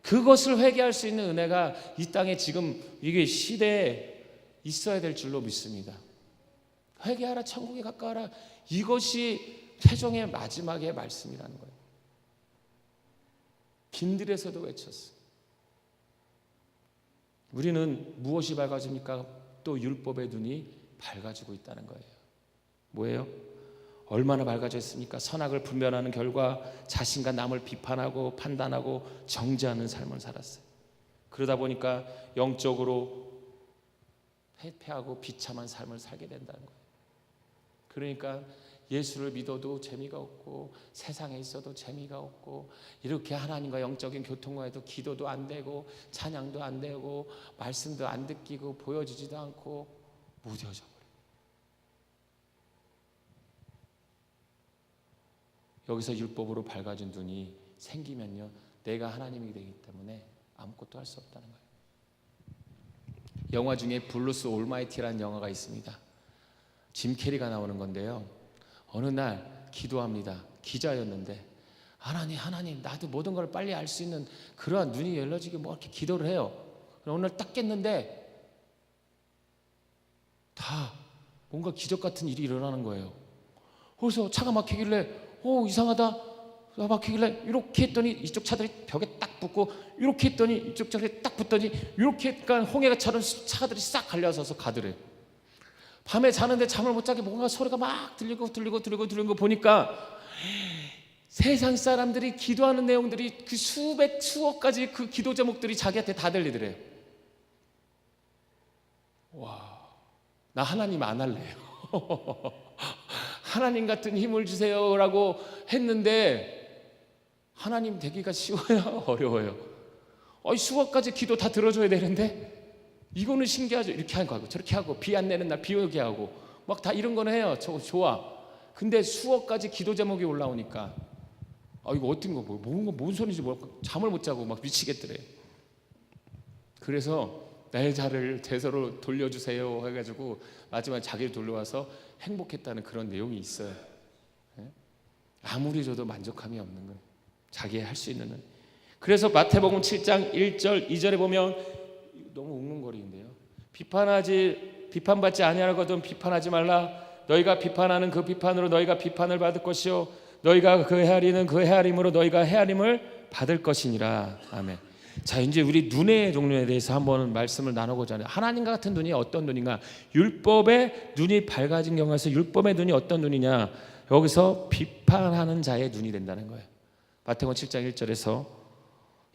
그것을 회개할 수 있는 은혜가 이 땅에 지금 이게 시대에 있어야 될 줄로 믿습니다. 회개하라, 천국에 가까워라. 이것이 최종의 마지막의 말씀이라는 거예요. 길들에서도 외쳤어요. 우리는 무엇이 밝아집니까? 또 율법의 눈이 밝아지고 있다는 거예요. 뭐예요? 얼마나 밝아져 있습니까? 선악을 분별하는 결과 자신과 남을 비판하고 판단하고 정죄하는 삶을 살았어요. 그러다 보니까 영적으로 패폐하고 비참한 삶을 살게 된다는 거예요. 그러니까 예수를 믿어도 재미가 없고 세상에 있어도 재미가 없고, 이렇게 하나님과 영적인 교통과에도 기도도 안 되고 찬양도 안 되고 말씀도 안 듣기고 보여지지도 않고 무뎌져 버려요. 여기서 율법으로 밝아진 눈이 생기면요, 내가 하나님이 되기 때문에 아무것도 할 수 없다는 거예요. 영화 중에 블루스 올마이티라는 영화가 있습니다. 짐 캐리가 나오는 건데요. 어느 날 기도합니다. 기자였는데 하나님 나도 모든 걸 빨리 알 수 있는 그러한 눈이 열려지게 뭐 이렇게 기도를 해요. 오늘 딱 깼는데 다 뭔가 기적 같은 일이 일어나는 거예요. 그래서 차가 막히길래 이상하다 막히길래 이렇게 했더니 이쪽 차들이 벽에 딱 붙고 이렇게 했더니 이쪽 차들이 딱 붙더니 이렇게 약간 홍해가처럼 차들이 싹 갈려서서 가더래. 밤에 자는데 잠을 못 자게 뭔가 소리가 막 들리는 거 보니까 세상 사람들이 기도하는 내용들이 그 수억 가지 그 기도 제목들이 자기한테 다 들리더래요. 와, 나 하나님 안 할래요. 하나님 같은 힘을 주세요라고 했는데 하나님 되기가 쉬워요, 어려워요? 수억 가지 기도 다 들어줘야 되는데 이거는 신기하죠. 이렇게 하고 저렇게 하고 비 안 내는 날 비 오게 하고 막 다 이런 거는 해요. 저 좋아. 근데 수억 가지 기도 제목이 올라오니까 이거 어떤 거 뭔 소리인지 잠을 못 자고 막 미치겠더래. 그래서 내 자를 제대로 돌려주세요 해가지고 마지막에 자기를 돌려와서 행복했다는 그런 내용이 있어요. 아무리 줘도 만족함이 없는 거예요. 자기 할 수 있는. 그래서 마태복음 7장 1절 2절에 보면 너무 웅웅거리는데요. 비판받지 아니하거든 비판하지 말라. 너희가 비판하는 그 비판으로 너희가 비판을 받을 것이요 너희가 그 헤아리는 그 헤아림으로 너희가 헤아림을 받을 것이니라. 아멘. 자, 이제 우리 눈의 종류에 대해서 한번 말씀을 나누고자 하는데 하나님과 같은 눈이 어떤 눈인가? 율법의 눈이 밝아진 경우에서 율법의 눈이 어떤 눈이냐? 여기서 비판하는 자의 눈이 된다는 거예요. 마태복음 7장 1절에서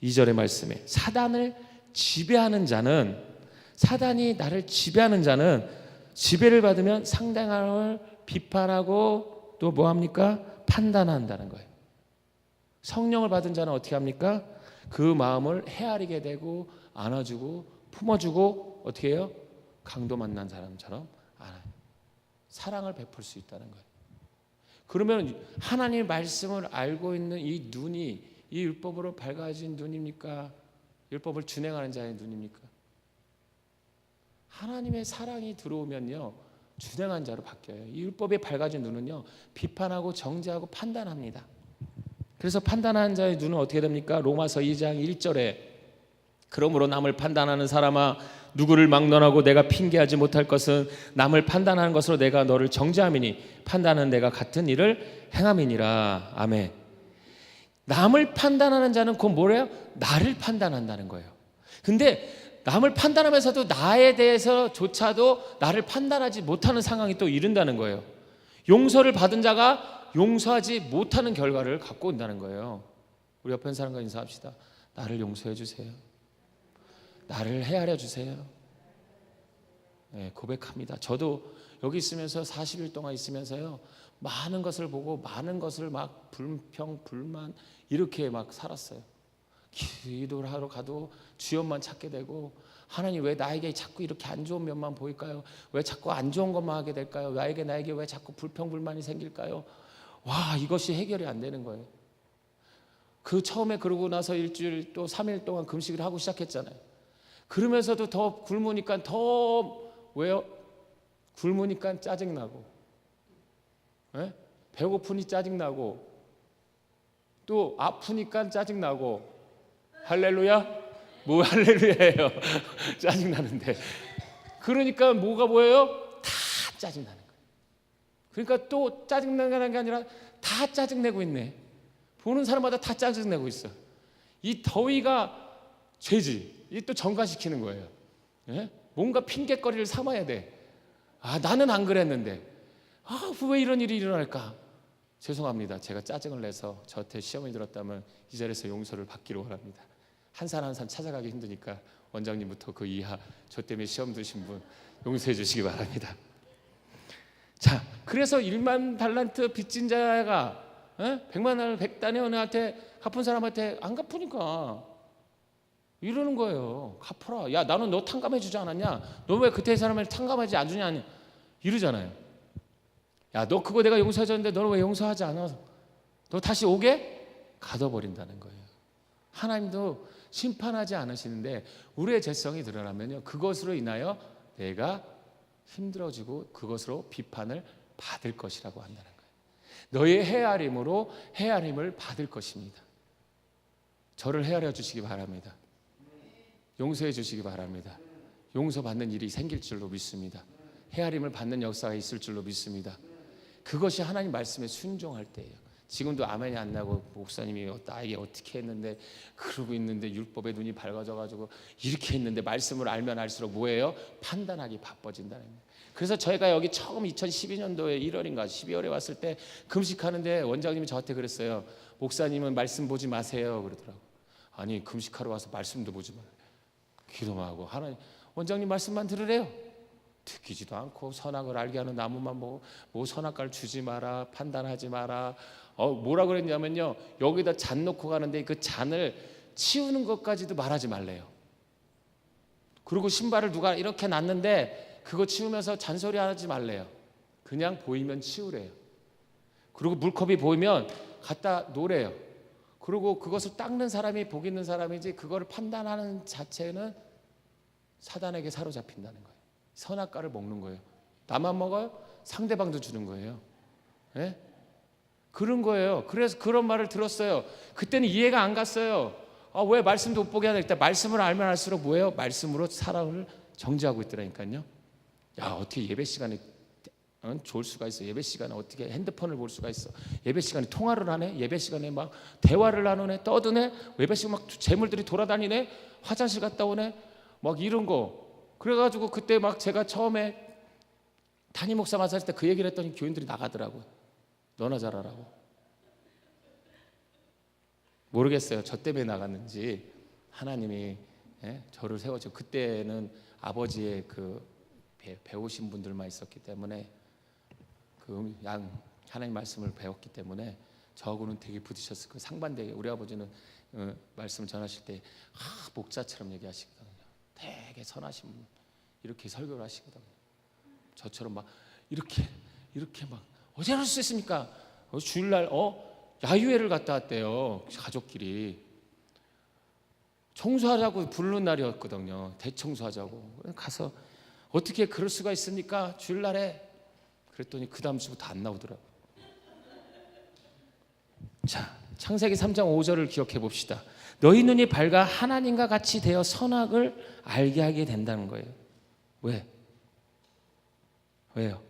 2절의 말씀에 사단을 지배하는 자는 사단이 나를 지배하는 자는 지배를 받으면 상대방을 비판하고 또 뭐합니까? 판단한다는 거예요. 성령을 받은 자는 어떻게 합니까? 그 마음을 헤아리게 되고 안아주고 품어주고 어떻게 해요? 강도 만난 사람처럼 알아요. 사랑을 베풀 수 있다는 거예요. 그러면 하나님의 말씀을 알고 있는 이 눈이 이 율법으로 밝아진 눈입니까? 율법을 준행하는 자의 눈입니까? 하나님의 사랑이 들어오면요 준행한 자로 바뀌어요. 이 율법에 밝아진 눈은요 비판하고 정죄하고 판단합니다. 그래서 판단하는 자의 눈은 어떻게 됩니까? 로마서 2장 1절에 그러므로 남을 판단하는 사람아 누구를 막론하고 내가 핑계하지 못할 것은 남을 판단하는 것으로 내가 너를 정죄함이니 판단은 내가 같은 일을 행함이니라. 아멘. 남을 판단하는 자는 곧 뭐래요? 나를 판단한다는 거예요. 근데 남을 판단하면서도 나에 대해서조차도 나를 판단하지 못하는 상황이 또 이른다는 거예요. 용서를 받은 자가 용서하지 못하는 결과를 갖고 온다는 거예요. 우리 옆에 있는 사람과 인사합시다. 나를 용서해 주세요. 나를 헤아려 주세요. 네, 고백합니다. 저도 여기 있으면서 40일 동안 있으면서요 많은 것을 보고 많은 것을 막 불평 불만 이렇게 막 살았어요. 기도를 하러 가도 주연만 찾게 되고 하나님 왜 나에게 자꾸 이렇게 안 좋은 면만 보일까요? 왜 자꾸 안 좋은 것만 하게 될까요? 나에게 왜 자꾸 불평 불만이 생길까요? 와, 이것이 해결이 안 되는 거예요. 그 처음에 그러고 나서 일주일 또 3일 동안 금식을 하고 시작했잖아요. 그러면서도 더 굶으니까 더 왜요? 굶으니까 짜증나고 배고프니 짜증나고 또 아프니까 짜증나고 할렐루야? 뭐 할렐루야예요. 짜증나는데 그러니까 뭐가 뭐예요? 다 짜증나는 거예요. 그러니까 또 짜증나는 게 아니라 다 짜증내고 있네. 보는 사람마다 다 짜증내고 있어. 이 더위가 죄지. 이 또 정가시키는 거예요. 뭔가 핑계거리를 삼아야 돼. 나는 안 그랬는데 왜 이런 일이 일어날까? 죄송합니다. 제가 짜증을 내서 저한테 시험이 들었다면 이 자리에서 용서를 받기로 원합니다. 한 사람 한 사람 찾아가기 힘드니까 원장님부터 그 이하 저 때문에 시험 드신 분 용서해 주시기 바랍니다. 자, 그래서 1만 달란트 빚진 자가 100만 원을 100단의 은혜한테 갚은 사람한테 안 갚으니까 이러는 거예요. 갚아라. 야, 나는 너 탕감해 주지 않았냐? 너 왜 그때 사람을 탕감하지 안 주냐? 이러잖아요. 야, 너 그거 내가 용서해 줬는데 너는 왜 용서하지 않아? 너 다시 오게? 가둬버린다는 거예요. 하나님도 심판하지 않으시는데 우리의 죄성이 드러나면요, 그것으로 인하여 내가 힘들어지고 그것으로 비판을 받을 것이라고 한다는 거예요. 너의 헤아림으로 헤아림을 받을 것입니다. 저를 헤아려 주시기 바랍니다. 용서해 주시기 바랍니다. 용서받는 일이 생길 줄로 믿습니다. 헤아림을 받는 역사가 있을 줄로 믿습니다. 그것이 하나님 말씀에 순종할 때예요. 지금도 아멘이 안 나고 목사님이 나에게 어떻게 했는데 그러고 있는데 율법에 눈이 밝아져가지고 이렇게 했는데 말씀을 알면 알수록 뭐예요? 판단하기 바빠진다는 거예요. 그래서 저희가 여기 처음 2012년도에 1월인가 12월에 왔을 때 금식하는데 원장님이 저한테 그랬어요. 목사님은 말씀 보지 마세요 그러더라고. 아니 금식하러 와서 말씀도 보지 말아요. 기도만 하고 하나님 원장님 말씀만 들으래요. 듣기지도 않고 선악을 알게 하는 나무만 뭐 선악과를 주지 마라, 판단하지 마라. 뭐라 그랬냐면요, 여기다 잔 놓고 가는데 그 잔을 치우는 것까지도 말하지 말래요. 그리고 신발을 누가 이렇게 놨는데 그거 치우면서 잔소리 하지 말래요. 그냥 보이면 치우래요. 그리고 물컵이 보이면 갖다 놓으래요. 그리고 그것을 닦는 사람이 복 있는 사람이지 그거를 판단하는 자체는 사단에게 사로잡힌다는 거예요. 선악과를 먹는 거예요. 나만 먹어요? 상대방도 주는 거예요. 예? 그런 거예요. 그래서 그런 말을 들었어요. 그때는 이해가 안 갔어요. 왜 말씀도 못 보게 하냐 했다. 말씀을 알면 알수록 뭐예요? 말씀으로 사랑을 정지하고 있더라니까요. 야, 어떻게 예배 시간에 좋을 수가 있어? 예배 시간에 어떻게 핸드폰을 볼 수가 있어? 예배 시간에 통화를 하네? 예배 시간에 막 대화를 나누네? 떠드네? 예배 시간 막 재물들이 돌아다니네? 화장실 갔다 오네? 막 이런 거. 그래가지고 그때 막 제가 처음에 담임 목사 만났을 때 그 얘기를 했더니 교인들이 나가더라고요. 너나 잘하라고. 모르겠어요. 저 때문에 나갔는지 하나님이 저를 세워줘. 그때는 아버지의 그 배우신 분들만 있었기 때문에 그 하나님 말씀을 배웠기 때문에 저하고는 되게 부딪혔을 거예요. 상반되게 우리 아버지는 말씀 전하실 때 목자처럼 얘기하시거든요. 되게 선하신 분 이렇게 설교를 하시거든요. 저처럼 막 이렇게 막 어제 할 수 있습니까? 주일날 야유회를 갔다 왔대요. 가족끼리 청소하자고 부르는 날이었거든요. 대청소하자고 가서 어떻게 그럴 수가 있습니까? 주일날에 그랬더니 그 다음 주부터 안 나오더라고요. 자, 창세기 3장 5절을 기억해 봅시다. 너희 눈이 밝아 하나님과 같이 되어 선악을 알게 하게 된다는 거예요. 왜요?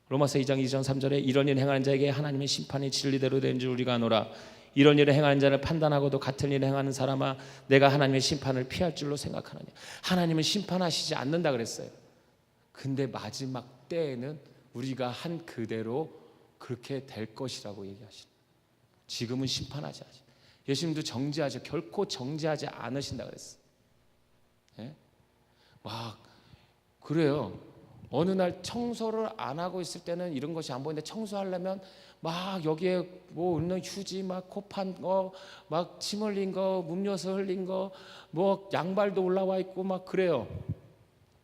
로마서 2장 2절 3절에 이런 일 행하는 자에게 하나님의 심판이 진리대로 된 줄 우리가 아노라. 이런 일을 행하는 자를 판단하고도 같은 일을 행하는 사람아 내가 하나님의 심판을 피할 줄로 생각하느냐. 하나님은 심판하시지 않는다 그랬어요. 근데 마지막 때에는 우리가 한 그대로 그렇게 될 것이라고 얘기하시는. 지금은 심판하지 않으시. 예수님도 정죄하지 결코 정죄하지 않으신다 그랬어요. 예? 막 그래요. 어느 날 청소를 안 하고 있을 때는 이런 것이 안 보이는데 청소하려면 막 여기에 뭐 있는 휴지 막 코판 거 막 침 흘린 거 음료수 흘린 거 뭐 양발도 올라와 있고 막 그래요.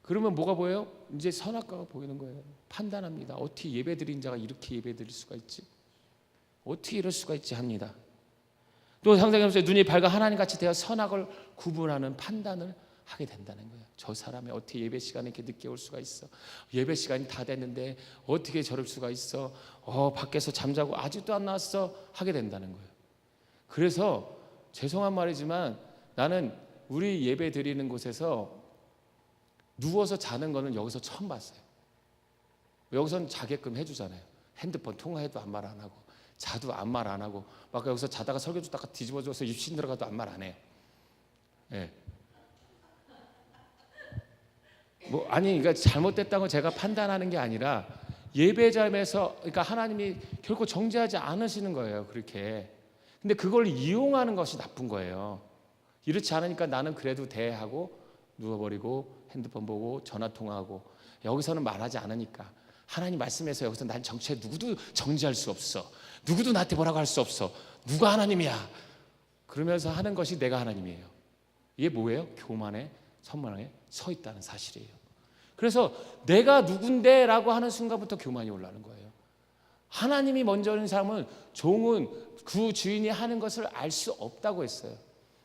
그러면 뭐가 보여요? 이제 선악과가 보이는 거예요. 판단합니다. 어떻게 예배드린 자가 이렇게 예배드릴 수가 있지? 어떻게 이럴 수가 있지 합니다. 또 상상해보세요. 눈이 밝아 하나님같이 되어 선악을 구분하는 판단을 하게 된다는 거예요. 저 사람이 어떻게 예배 시간에 이렇게 늦게 올 수가 있어? 예배 시간이 다 됐는데 어떻게 저럴 수가 있어? 밖에서 잠자고 아직도 안 나왔어? 하게 된다는 거예요. 그래서 죄송한 말이지만 나는 우리 예배 드리는 곳에서 누워서 자는 거는 여기서 처음 봤어요. 여기서는 자게끔 해주잖아요. 핸드폰 통화해도 아무 말 안 하고 자도 아무 말 안 하고 막 여기서 자다가 설교 듣다가 뒤집어져서 입신 들어가도 아무 말 안 해요. 예. 그러니까 잘못됐다고 제가 판단하는 게 아니라 예배자에서 그러니까 하나님이 결코 정죄하지 않으시는 거예요. 그렇게. 근데 그걸 이용하는 것이 나쁜 거예요. 이렇지 않으니까 나는 그래도 하고 누워버리고 핸드폰 보고 전화 통화하고 여기서는 말하지 않으니까 하나님 말씀에서 여기서 난 정체 누구도 정죄할 수 없어. 누구도 나한테 뭐라고 할 수 없어. 누가 하나님이야. 그러면서 하는 것이 내가 하나님이에요. 이게 뭐예요? 교만의 선만에 서 있다는 사실이에요. 그래서 내가 누군데 라고 하는 순간부터 교만이 올라오는 거예요. 하나님이 먼저인 사람은 종은 그 주인이 하는 것을 알 수 없다고 했어요.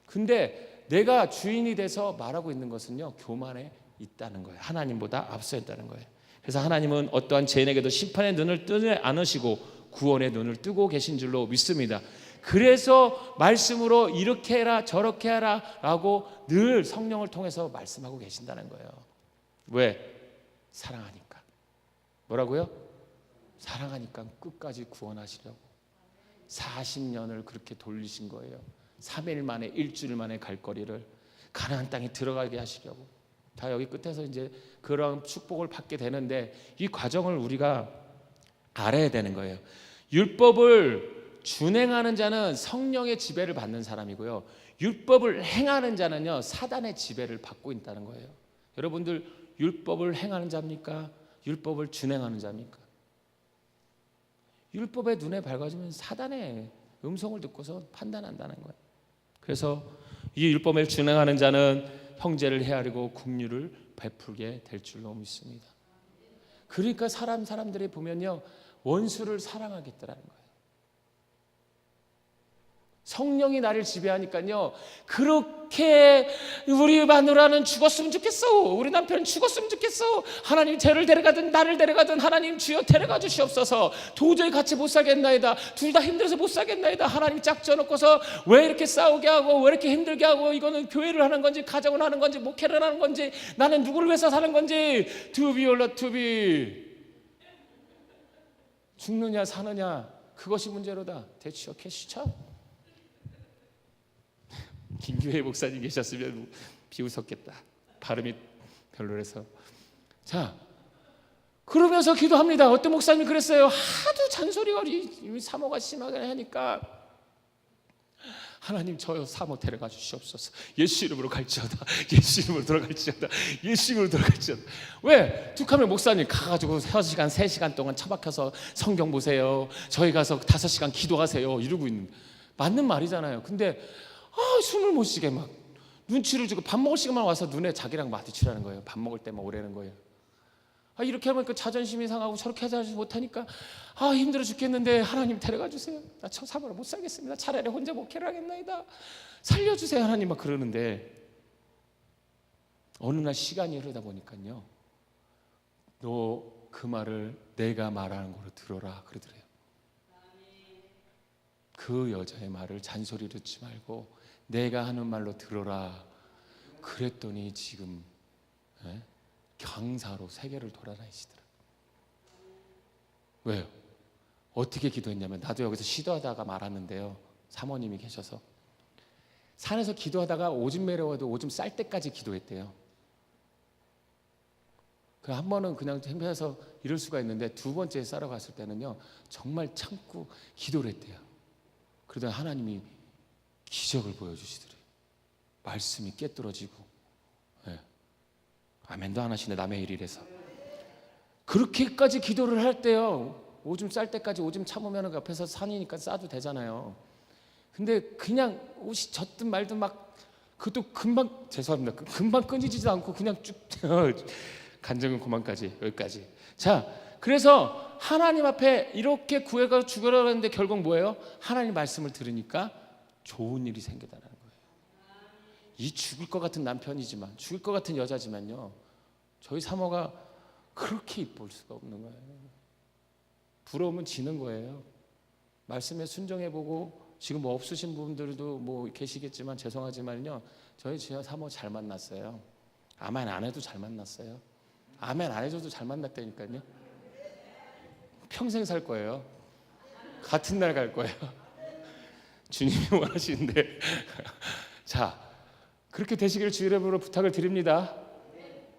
근데 내가 주인이 돼서 말하고 있는 것은요, 교만에 있다는 거예요. 하나님보다 앞서 있다는 거예요. 그래서 하나님은 어떠한 죄인에게도 심판의 눈을 뜨지 않으시고 구원의 눈을 뜨고 계신 줄로 믿습니다. 그래서 말씀으로 이렇게 해라 저렇게 해라 라고 늘 성령을 통해서 말씀하고 계신다는 거예요. 왜? 사랑하니까. 뭐라고요? 사랑하니까 끝까지 구원하시려고 40년을 그렇게 돌리신 거예요. 3일 만에, 일주일 만에 갈 거리를 가나안 땅에 들어가게 하시려고. 다 여기 끝에서 이제 그런 축복을 받게 되는데, 이 과정을 우리가 알아야 되는 거예요. 율법을 준행하는 자는 성령의 지배를 받는 사람이고요, 율법을 행하는 자는요, 사단의 지배를 받고 있다는 거예요. 여러분들 율법을 행하는 자입니까? 율법을 준행하는 자입니까? 율법의 눈에 밝아지면 사단의 음성을 듣고서 판단한다는 거예요. 그래서 이 율법을 준행하는 자는 형제를 헤아리고 긍휼을 베풀게 될 줄로 믿습니다. 그러니까 사람들이 보면요, 원수를 사랑하겠다라는 거예요. 성령이 나를 지배하니까요, 그렇게 우리 마누라는 죽었으면 좋겠어, 우리 남편은 죽었으면 좋겠어, 하나님 쟤를 데려가든 나를 데려가든 하나님 주여 데려가 주시옵소서, 도저히 같이 못 살겠나이다, 둘 다 힘들어서 못 살겠나이다, 하나님 짝져놓고서 왜 이렇게 싸우게 하고 왜 이렇게 힘들게 하고, 이거는 교회를 하는 건지 가정을 하는 건지 목회를 하는 건지 나는 누구를 위해서 사는 건지, to be or not to be, 죽느냐 사느냐 그것이 문제로다. 대치어 캐시쳐. 김교회 목사님 계셨으면 비웃었겠다, 발음이 별로라서. 자, 그러면서 기도합니다. 어떤 목사님이 그랬어요. 하도 잔소리가 우리 사모가 심하게 하니까, 하나님 저 사모 데려가 주시옵소서, 예수 이름으로 갈지어다, 예수 이름으로 돌아갈지어다, 예수 이름으로 돌아갈지어다. 왜? 툭하면 목사님 가가지고 6시간 3시간 동안 처박혀서 성경 보세요, 저희 가서 5시간 기도하세요 이러고 있는, 맞는 말이잖아요. 근데 숨을 못 쉬게 막 눈치를 주고 밥 먹을 시간만 와서 눈에 자기랑 마주치라는 거예요. 밥 먹을 때만 오라는 거예요. 이렇게 하면 그 자존심이 상하고 저렇게 하지 못하니까 힘들어 죽겠는데 하나님 데려가 주세요, 나 저 사모로 못 살겠습니다, 차라리 혼자 목회를 하겠나이다, 살려주세요 하나님 막 그러는데, 어느 날 시간이 흐르다 보니까요, 너 그 말을 내가 말하는 거로 들어라 그러더래요. 그 여자의 말을 잔소리 듣지 말고 내가 하는 말로 들어라 그랬더니 지금 강사로 세계를 돌아다니시더라. 왜요? 어떻게 기도했냐면, 나도 여기서 시도하다가 말았는데요, 사모님이 계셔서 산에서 기도하다가 오줌 매려워도 오줌 쌀 때까지 기도했대요. 그 한 번은 그냥 행패해서 이럴 수가 있는데, 두 번째 싸러 갔을 때는요, 정말 참고 기도를 했대요. 그러더니 하나님이 기적을 보여주시더래요. 말씀이 깨뚫어지고, 아멘도 안 하시네, 남의 일이라서. 그렇게까지 기도를 할 때요, 오줌 쌀 때까지 오줌 참으면 옆에서 산이니까 싸도 되잖아요. 근데 그냥 옷이 젖든 말든 막, 그것도 금방, 죄송합니다, 금방 끊이지도 않고 그냥 쭉 간증은 그만까지, 여기까지. 자, 그래서 하나님 앞에 이렇게 구해가 죽으려고 하는데 결국 뭐예요? 하나님 말씀을 들으니까 좋은 일이 생기다는 거예요. 이 죽을 것 같은 남편이지만, 죽을 것 같은 여자지만요, 저희 사모가 그렇게 이쁠 수가 없는 거예요. 부러우면 지는 거예요. 말씀에 순종해보고, 지금 뭐 없으신 분들도 뭐 계시겠지만 죄송하지만요, 저희 사모 잘 만났어요. 아멘 안 해도 잘 만났어요. 아멘 안 해줘도 잘 만났다니까요. 평생 살 거예요. 같은 날 갈 거예요. 주님이 원하시는데. 자, 그렇게 되시기를 주 이름으로 부탁을 드립니다.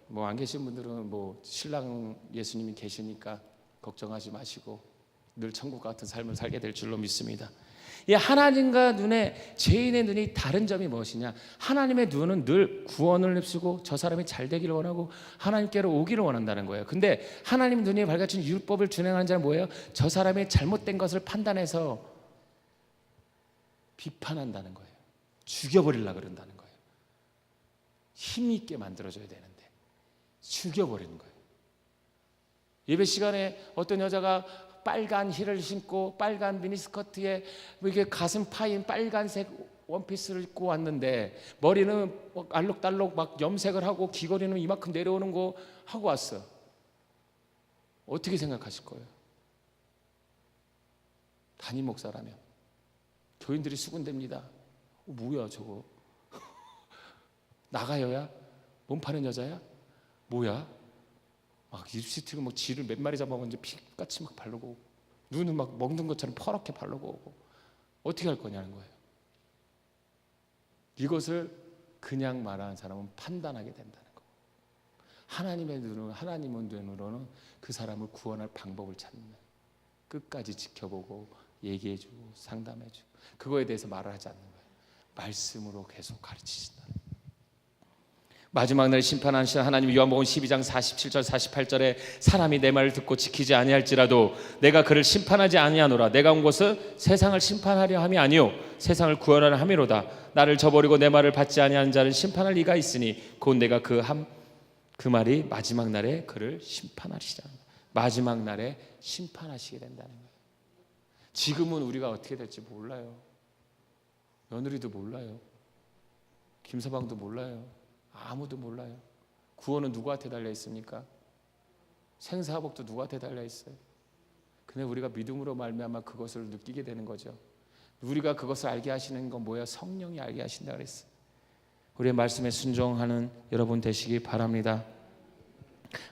뭐 안 계신 분들은 뭐 신랑 예수님이 계시니까 걱정하지 마시고 늘 천국과 같은 삶을 살게 될 줄로 믿습니다. 이 하나님과 죄인의 눈이 다른 점이 무엇이냐? 하나님의 눈은 늘 구원을 입수고 저 사람이 잘 되기를 원하고 하나님께로 오기를 원한다는 거예요. 근데 하나님 눈이 밝아진 율법을 준행하는 자는 뭐예요? 저 사람의 잘못된 것을 판단해서 비판한다는 거예요. 죽여버리려고 그런다는 거예요. 힘 있게 만들어줘야 되는데 죽여버리는 거예요. 예배 시간에 어떤 여자가 빨간 힐을 신고 빨간 미니스커트에 이게 가슴 파인 빨간색 원피스를 입고 왔는데 머리는 막 알록달록 막 염색을 하고 귀걸이는 이만큼 내려오는 거 하고 왔어. 어떻게 생각하실 거예요? 담임 목사라면 교인들이 수군댑니다. 뭐야 저거? 나가여야? 몸 파는 여자야? 뭐야? 막 립스틱을 막 쥐를 몇 마리 잡아먹는지 피같이 막 바르고 눈은 막 먹는 것처럼 퍼렇게 바르고 오고 어떻게 할 거냐는 거예요. 이것을 그냥 말하는 사람은 판단하게 된다는 거예요. 하나님의 눈으로는 그 사람을 구원할 방법을 찾는, 끝까지 지켜보고 얘기해주고 상담해주고 그거에 대해서 말을 하지 않는 거예요. 말씀으로 계속 가르치신다는 거예요. 마지막 날 심판하시는 하나님, 요한복음 12장 47절 48절에 사람이 내 말을 듣고 지키지 아니할지라도 내가 그를 심판하지 아니하노라. 내가 온 것은 세상을 심판하려 함이 아니요 세상을 구원하려 함이로다. 나를 저버리고 내 말을 받지 아니하는 자를 심판할 이가 있으니 곧 내가 그 말이 마지막 날에 그를 심판하시라. 마지막 날에 심판하시게 된다는 거예요. 지금은 우리가 어떻게 될지 몰라요. 며느리도 몰라요. 김서방도 몰라요. 아무도 몰라요. 구원은 누구한테 달려 있습니까? 생사복도 누구한테 달려 있어요? 근데 우리가 믿음으로 말미암아 그것을 느끼게 되는 거죠. 우리가 그것을 알게 하시는 건 뭐야? 성령이 알게 하신다 그랬어요. 우리의 말씀에 순종하는 여러분 되시기 바랍니다.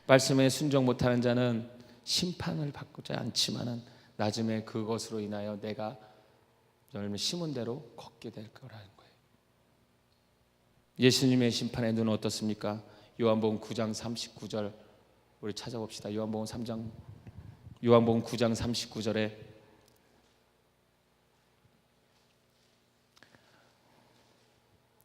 말씀에 순종 못하는 자는 심판을 받고자 않지만은 나중에 그것으로 인하여 내가 열매 심은 대로 걷게 될 거라는 거예요. 예수님의 심판의 눈은 어떻습니까? 요한복음 9장 39절 우리 찾아봅시다. 요한복음 9장 39절에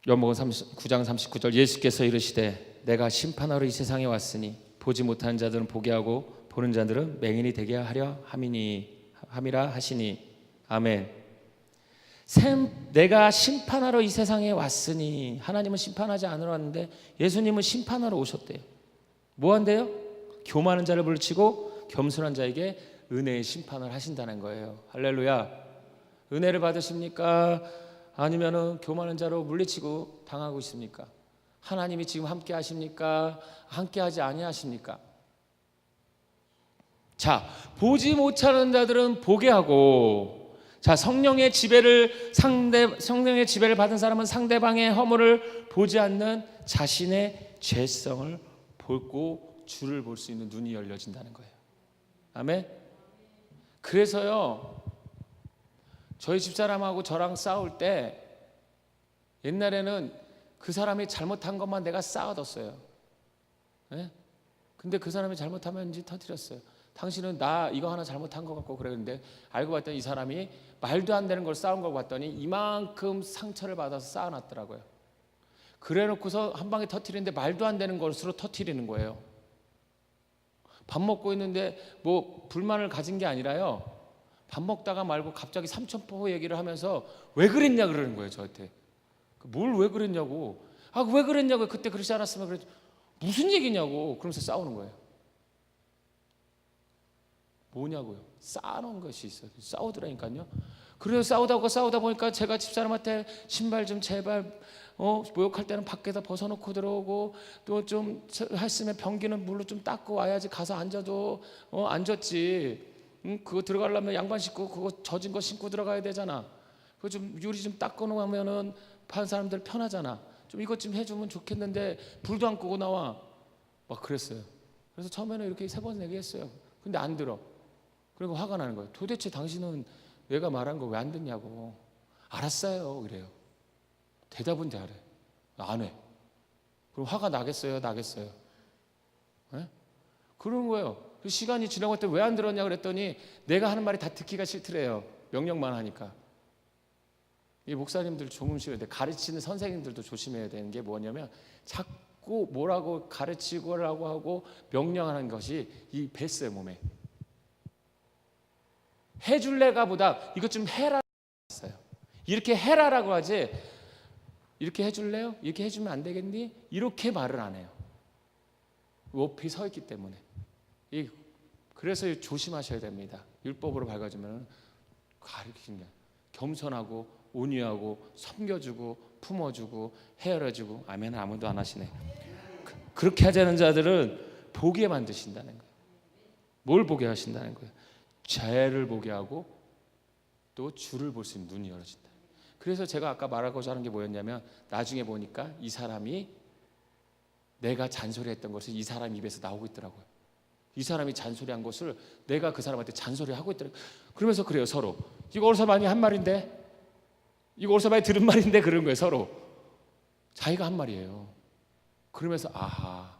요한복음 9장 39절 예수께서 이르시되 내가 심판하러 이 세상에 왔으니 보지 못하는 자들은 보게 하고 보는 자들은 맹인이 되게 하려 함이라 하시니 아멘. 내가 심판하러 이 세상에 왔으니, 하나님은 심판하지 않으러 왔는데 예수님은 심판하러 오셨대요. 뭐 한대요? 교만한 자를 물리치고 겸손한 자에게 은혜의 심판을 하신다는 거예요. 할렐루야. 은혜를 받으십니까? 아니면은 교만한 자로 물리치고 당하고 있습니까? 하나님이 지금 함께 하십니까? 함께 하지 아니하십니까? 자, 보지 못하는 자들은 보게 하고, 자, 성령의 지배를 받은 사람은 상대방의 허물을 보지 않는 자신의 죄성을 보고 주를 볼 수 있는 눈이 열려진다는 거예요. 아멘. 그래서요, 저희 집사람하고 저랑 싸울 때 옛날에는 그 사람이 잘못한 것만 내가 쌓아뒀어요. 네? 근데 그 사람이 잘못하면 이제 터뜨렸어요. 당신은 나 이거 하나 잘못한 것 같고 그랬는데 알고 봤더니 이 사람이 말도 안 되는 걸 쌓은 걸 봤더니 이만큼 상처를 받아서 쌓아놨더라고요. 그래놓고서 한 방에 터뜨리는데 말도 안 되는 것으로 터뜨리는 거예요. 밥 먹고 있는데 뭐 불만을 가진 게 아니라요, 밥 먹다가 말고 갑자기 삼천포 얘기를 하면서 왜 그랬냐 그러는 거예요. 저한테. 뭘 왜 그랬냐고. 왜 그랬냐고. 그때 그러지 않았으면 그랬죠. 무슨 얘기냐고. 그러면서 싸우는 거예요. 뭐냐고요. 쌓아놓은 것이 있어요. 싸우더라니까요. 그래서 싸우다 보니까 제가 집사람한테 신발 좀 제발 모욕할 때는 밖에다 벗어놓고 들어오고, 또 좀 했으면 변기는 물로 좀 닦고 와야지. 가서 앉아도 앉았지. 그거 들어가려면 양반 신고 그거 젖은 거 신고 들어가야 되잖아. 그거 좀 유리 좀 닦고 놓으면은 판 사람들 편하잖아. 좀 이것 좀 해주면 좋겠는데 불도 안 끄고 나와. 막 그랬어요. 그래서 처음에는 이렇게 3번 얘기했어요. 근데 안 들어. 그리고 화가 나는 거예요. 도대체 당신은 내가 말한 거 왜 안 듣냐고. 알았어요. 그래요. 대답은 잘해. 안 해. 그럼 화가 나겠어요? 네? 그런 거예요. 시간이 지나고 때 왜 안 들었냐 그랬더니 내가 하는 말이 다 듣기가 싫더래요. 명령만 하니까. 이 목사님들 조금씩 가르치는 선생님들도 조심해야 되는 게 뭐냐면 자꾸 뭐라고 가르치고라고 하고 명령하는 것이 이 뱄어요, 몸에. 해줄래가 보다 이것 좀 해라 했어요. 이렇게 해라라고 하지, 이렇게 해줄래요? 이렇게 해주면 안 되겠니? 이렇게 말을 안 해요. 높이 서 있기 때문에. 그래서 조심하셔야 됩니다. 율법으로 밝아지면 가르치는 게 겸손하고 온유하고 섬겨주고 품어주고 헤아려주고. 아멘. 아무도 안 하시네. 그렇게 하자는 자들은 보게 만드신다는 거예요. 뭘 보게 하신다는 거예요? 죄를 보게 하고 또 주를 볼 수 있는 눈이 열어진다. 그래서 제가 아까 말하고자 하는 게 뭐였냐면, 나중에 보니까 이 사람이 내가 잔소리했던 것을 이 사람 입에서 나오고 있더라고요. 이 사람이 잔소리한 것을 내가 그 사람한테 잔소리하고 있더라고요. 그러면서 그래요, 서로. 이거 어디서 많이 한 말인데, 이거 어디서 많이 들은 말인데, 그런 거예요, 서로. 자기가 한 말이에요. 그러면서 아하,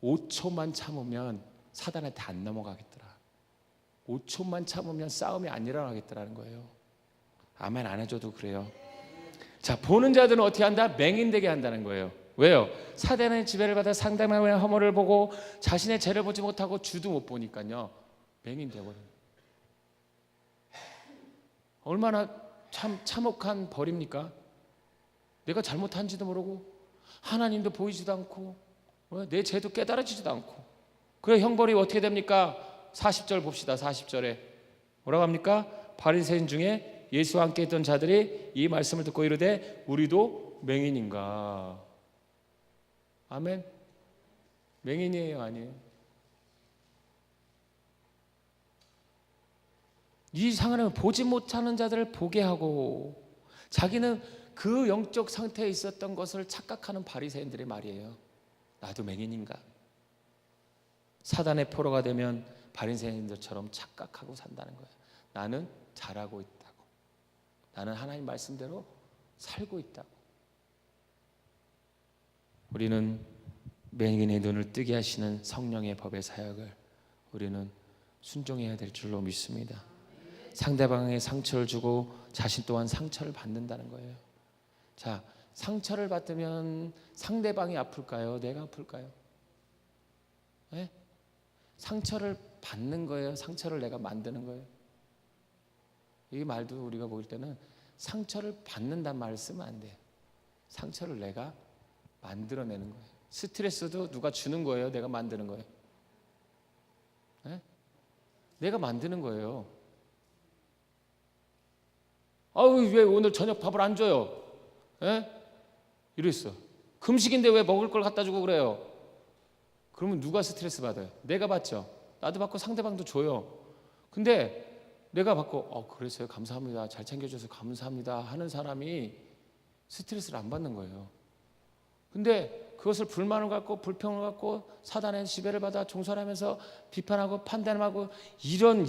5초만 참으면 사단한테 안 넘어가겠더라. 5초만 참으면 싸움이 안 일어나겠더라는 거예요. 아멘 안 해줘도 그래요. 자, 보는 자들은 어떻게 한다? 맹인되게 한다는 거예요. 왜요? 사단의 지배를 받아 상대방의 허물을 보고 자신의 죄를 보지 못하고 주도 못 보니까요, 맹인 되어버려요. 얼마나 참혹한 벌입니까? 내가 잘못한지도 모르고 하나님도 보이지도 않고 내 죄도 깨달아지지도 않고. 그래 형벌이 어떻게 됩니까? 40절 봅시다. 40절에 뭐라고 합니까? 바리새인 중에 예수와 함께 있던 자들이 이 말씀을 듣고 이르되 우리도 맹인인가? 아멘. 맹인이에요, 아니에요? 이 상하는 보지 못하는 자들을 보게 하고 자기는 그 영적 상태에 있었던 것을 착각하는 바리새인들의 말이에요. 나도 맹인인가? 사단의 포로가 되면 바리새인들처럼 착각하고 산다는 거예요. 나는 잘하고 있다고. 나는 하나님 말씀대로 살고 있다고. 우리는 맹인의 눈을 뜨게 하시는 성령의 법의 사역을 우리는 순종해야 될 줄로 믿습니다. 상대방에게 상처를 주고 자신 또한 상처를 받는다는 거예요. 자, 상처를 받으면 상대방이 아플까요? 내가 아플까요? 네? 상처를 받는 거예요? 상처를 내가 만드는 거예요? 이 말도 우리가 볼 때는 상처를 받는다는 말을 쓰면 안 돼요. 상처를 내가 만들어내는 거예요. 스트레스도 누가 주는 거예요? 내가 만드는 거예요? 네? 내가 만드는 거예요. 아우, 왜 오늘 저녁 밥을 안 줘요? 예? 이랬어. 금식인데 왜 먹을 걸 갖다 주고 그래요? 그러면 누가 스트레스 받아요? 내가 받죠. 나도 받고 상대방도 줘요. 근데 내가 받고 그랬어요, 감사합니다, 잘 챙겨줘서 감사합니다 하는 사람이 스트레스를 안 받는 거예요. 근데 그것을 불만을 갖고 불평을 갖고 사단의 지배를 받아 종살하면서 비판하고 판단하고 이런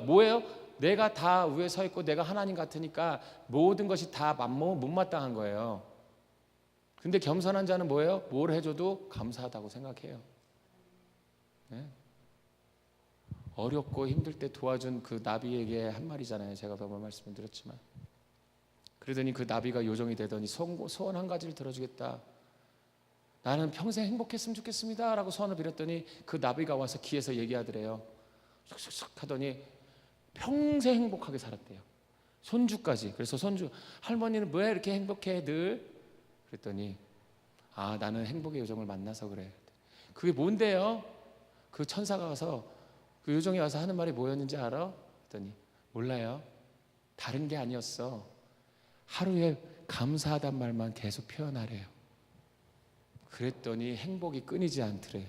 뭐예요? 내가 다 위에 서 있고 내가 하나님 같으니까 모든 것이 다 못마땅한 거예요. 근데 겸손한 자는 뭐예요? 뭘 해줘도 감사하다고 생각해요. 네? 어렵고 힘들 때 도와준 그 나비에게 한 말이잖아요. 제가 너무 말씀을 드렸지만, 그러더니 그 나비가 요정이 되더니 소원 한 가지를 들어주겠다. 나는 평생 행복했으면 좋겠습니다 라고 소원을 빌었더니 그 나비가 와서 귀에서 얘기하더래요. 쑥쑥쑥 하더니 평생 행복하게 살았대요. 손주까지. 그래서 손주, 할머니는 왜 이렇게 행복해 늘? 그랬더니 나는 행복의 요정을 만나서 그래. 그게 뭔데요? 그 천사가 와서 그 요정이 와서 하는 말이 뭐였는지 알아? 그랬더니 몰라요. 다른 게 아니었어. 하루에 감사하단 말만 계속 표현하래요. 그랬더니 행복이 끊이지 않더래요.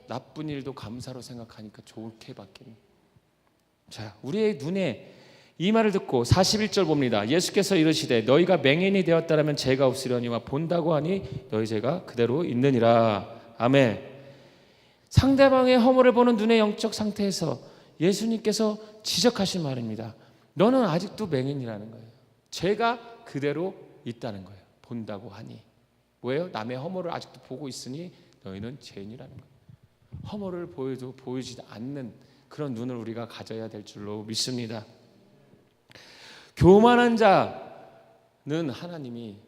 나쁜 일도 감사로 생각하니까 좋게 바뀌는. 자, 우리의 눈에 이 말을 듣고 41절 봅니다. 예수께서 이르시되 너희가 맹인이 되었다라면 죄가 없으려니와 본다고 하니 너희 죄가 그대로 있느니라. 아멘. 상대방의 허물을 보는 눈의 영적 상태에서 예수님께서 지적하신 말입니다. 너는 아직도 맹인이라는 거예요. 죄가 그대로 있다는 거예요. 본다고 하니. 뭐예요? 남의 허물을 아직도 보고 있으니 너희는 죄인이라는 거예요. 허물을 보여도 보이지 않는 그런 눈을 우리가 가져야 될 줄로 믿습니다. 교만한 자는 하나님이,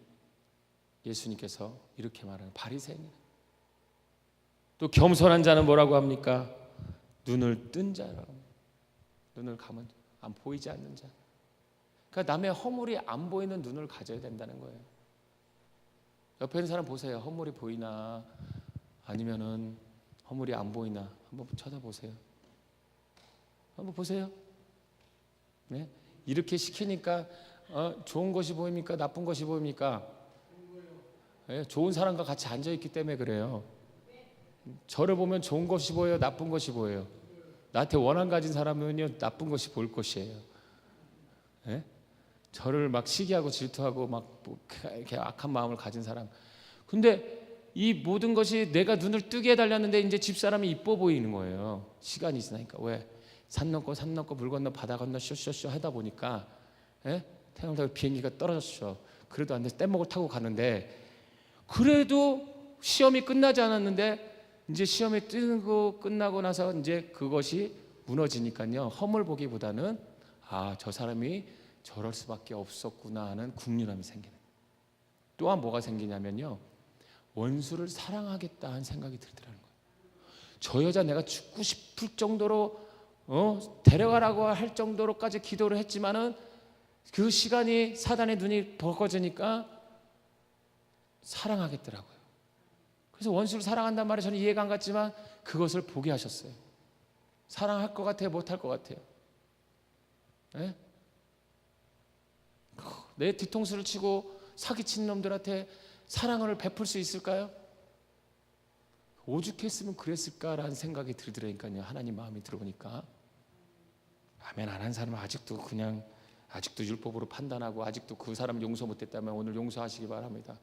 예수님께서 이렇게 말하는 바리새인. 또 겸손한 자는 뭐라고 합니까? 눈을 뜬 자라고. 눈을 감은, 안 보이지 않는 자. 그러니까 남의 허물이 안 보이는 눈을 가져야 된다는 거예요. 옆에 있는 사람 보세요. 허물이 보이나 아니면은 허물이 안 보이나 한번 쳐다보세요. 한번 보세요. 네? 이렇게 시키니까 좋은 것이 보입니까? 나쁜 것이 보입니까? 예, 좋은 사람과 같이 앉아있기 때문에 그래요. 저를 보면 좋은 것이 보여요? 나쁜 것이 보여요? 나한테 원한 가진 사람은요, 나쁜 것이 보일 것이에요. 예? 저를 막 시기하고 질투하고 막 이렇게 악한 마음을 가진 사람. 근데 이 모든 것이 내가 눈을 뜨게 해달렸는데 이제 집사람이 이뻐 보이는 거예요. 시간이 지나니까. 왜? 산 넘고 물 건너 바다 건너 쇼쇼쇼 하다 보니까 태양을 타고 비행기가 떨어졌죠. 그래도 안 돼서 뗏목을 타고 가는데, 그래도 시험이 끝나지 않았는데 이제 시험이 끝나고 나서 이제 그것이 무너지니까요, 허물 보기보다는 저 사람이 저럴 수밖에 없었구나 하는 국률함이 생기는 거예요. 또한 뭐가 생기냐면요, 원수를 사랑하겠다 하는 생각이 들더라는 거예요. 저 여자 내가 죽고 싶을 정도로 데려가라고 할 정도로까지 기도를 했지만은 그 시간이 사단의 눈이 벗겨지니까 사랑하겠더라고요. 그래서 원수를 사랑한단 말에 저는 이해가 안 갔지만 그것을 보게 하셨어요. 사랑할 것 같아요? 못할 것 같아요? 네? 내 뒤통수를 치고 사기친 놈들한테 사랑을 베풀 수 있을까요? 오죽했으면 그랬을까라는 생각이 들더라니까요. 하나님 마음이 들어보니까. 아멘 안 한 사람은 아직도 율법으로 판단하고 아직도 그 사람 용서 못했다면 오늘 용서하시기 바랍니다.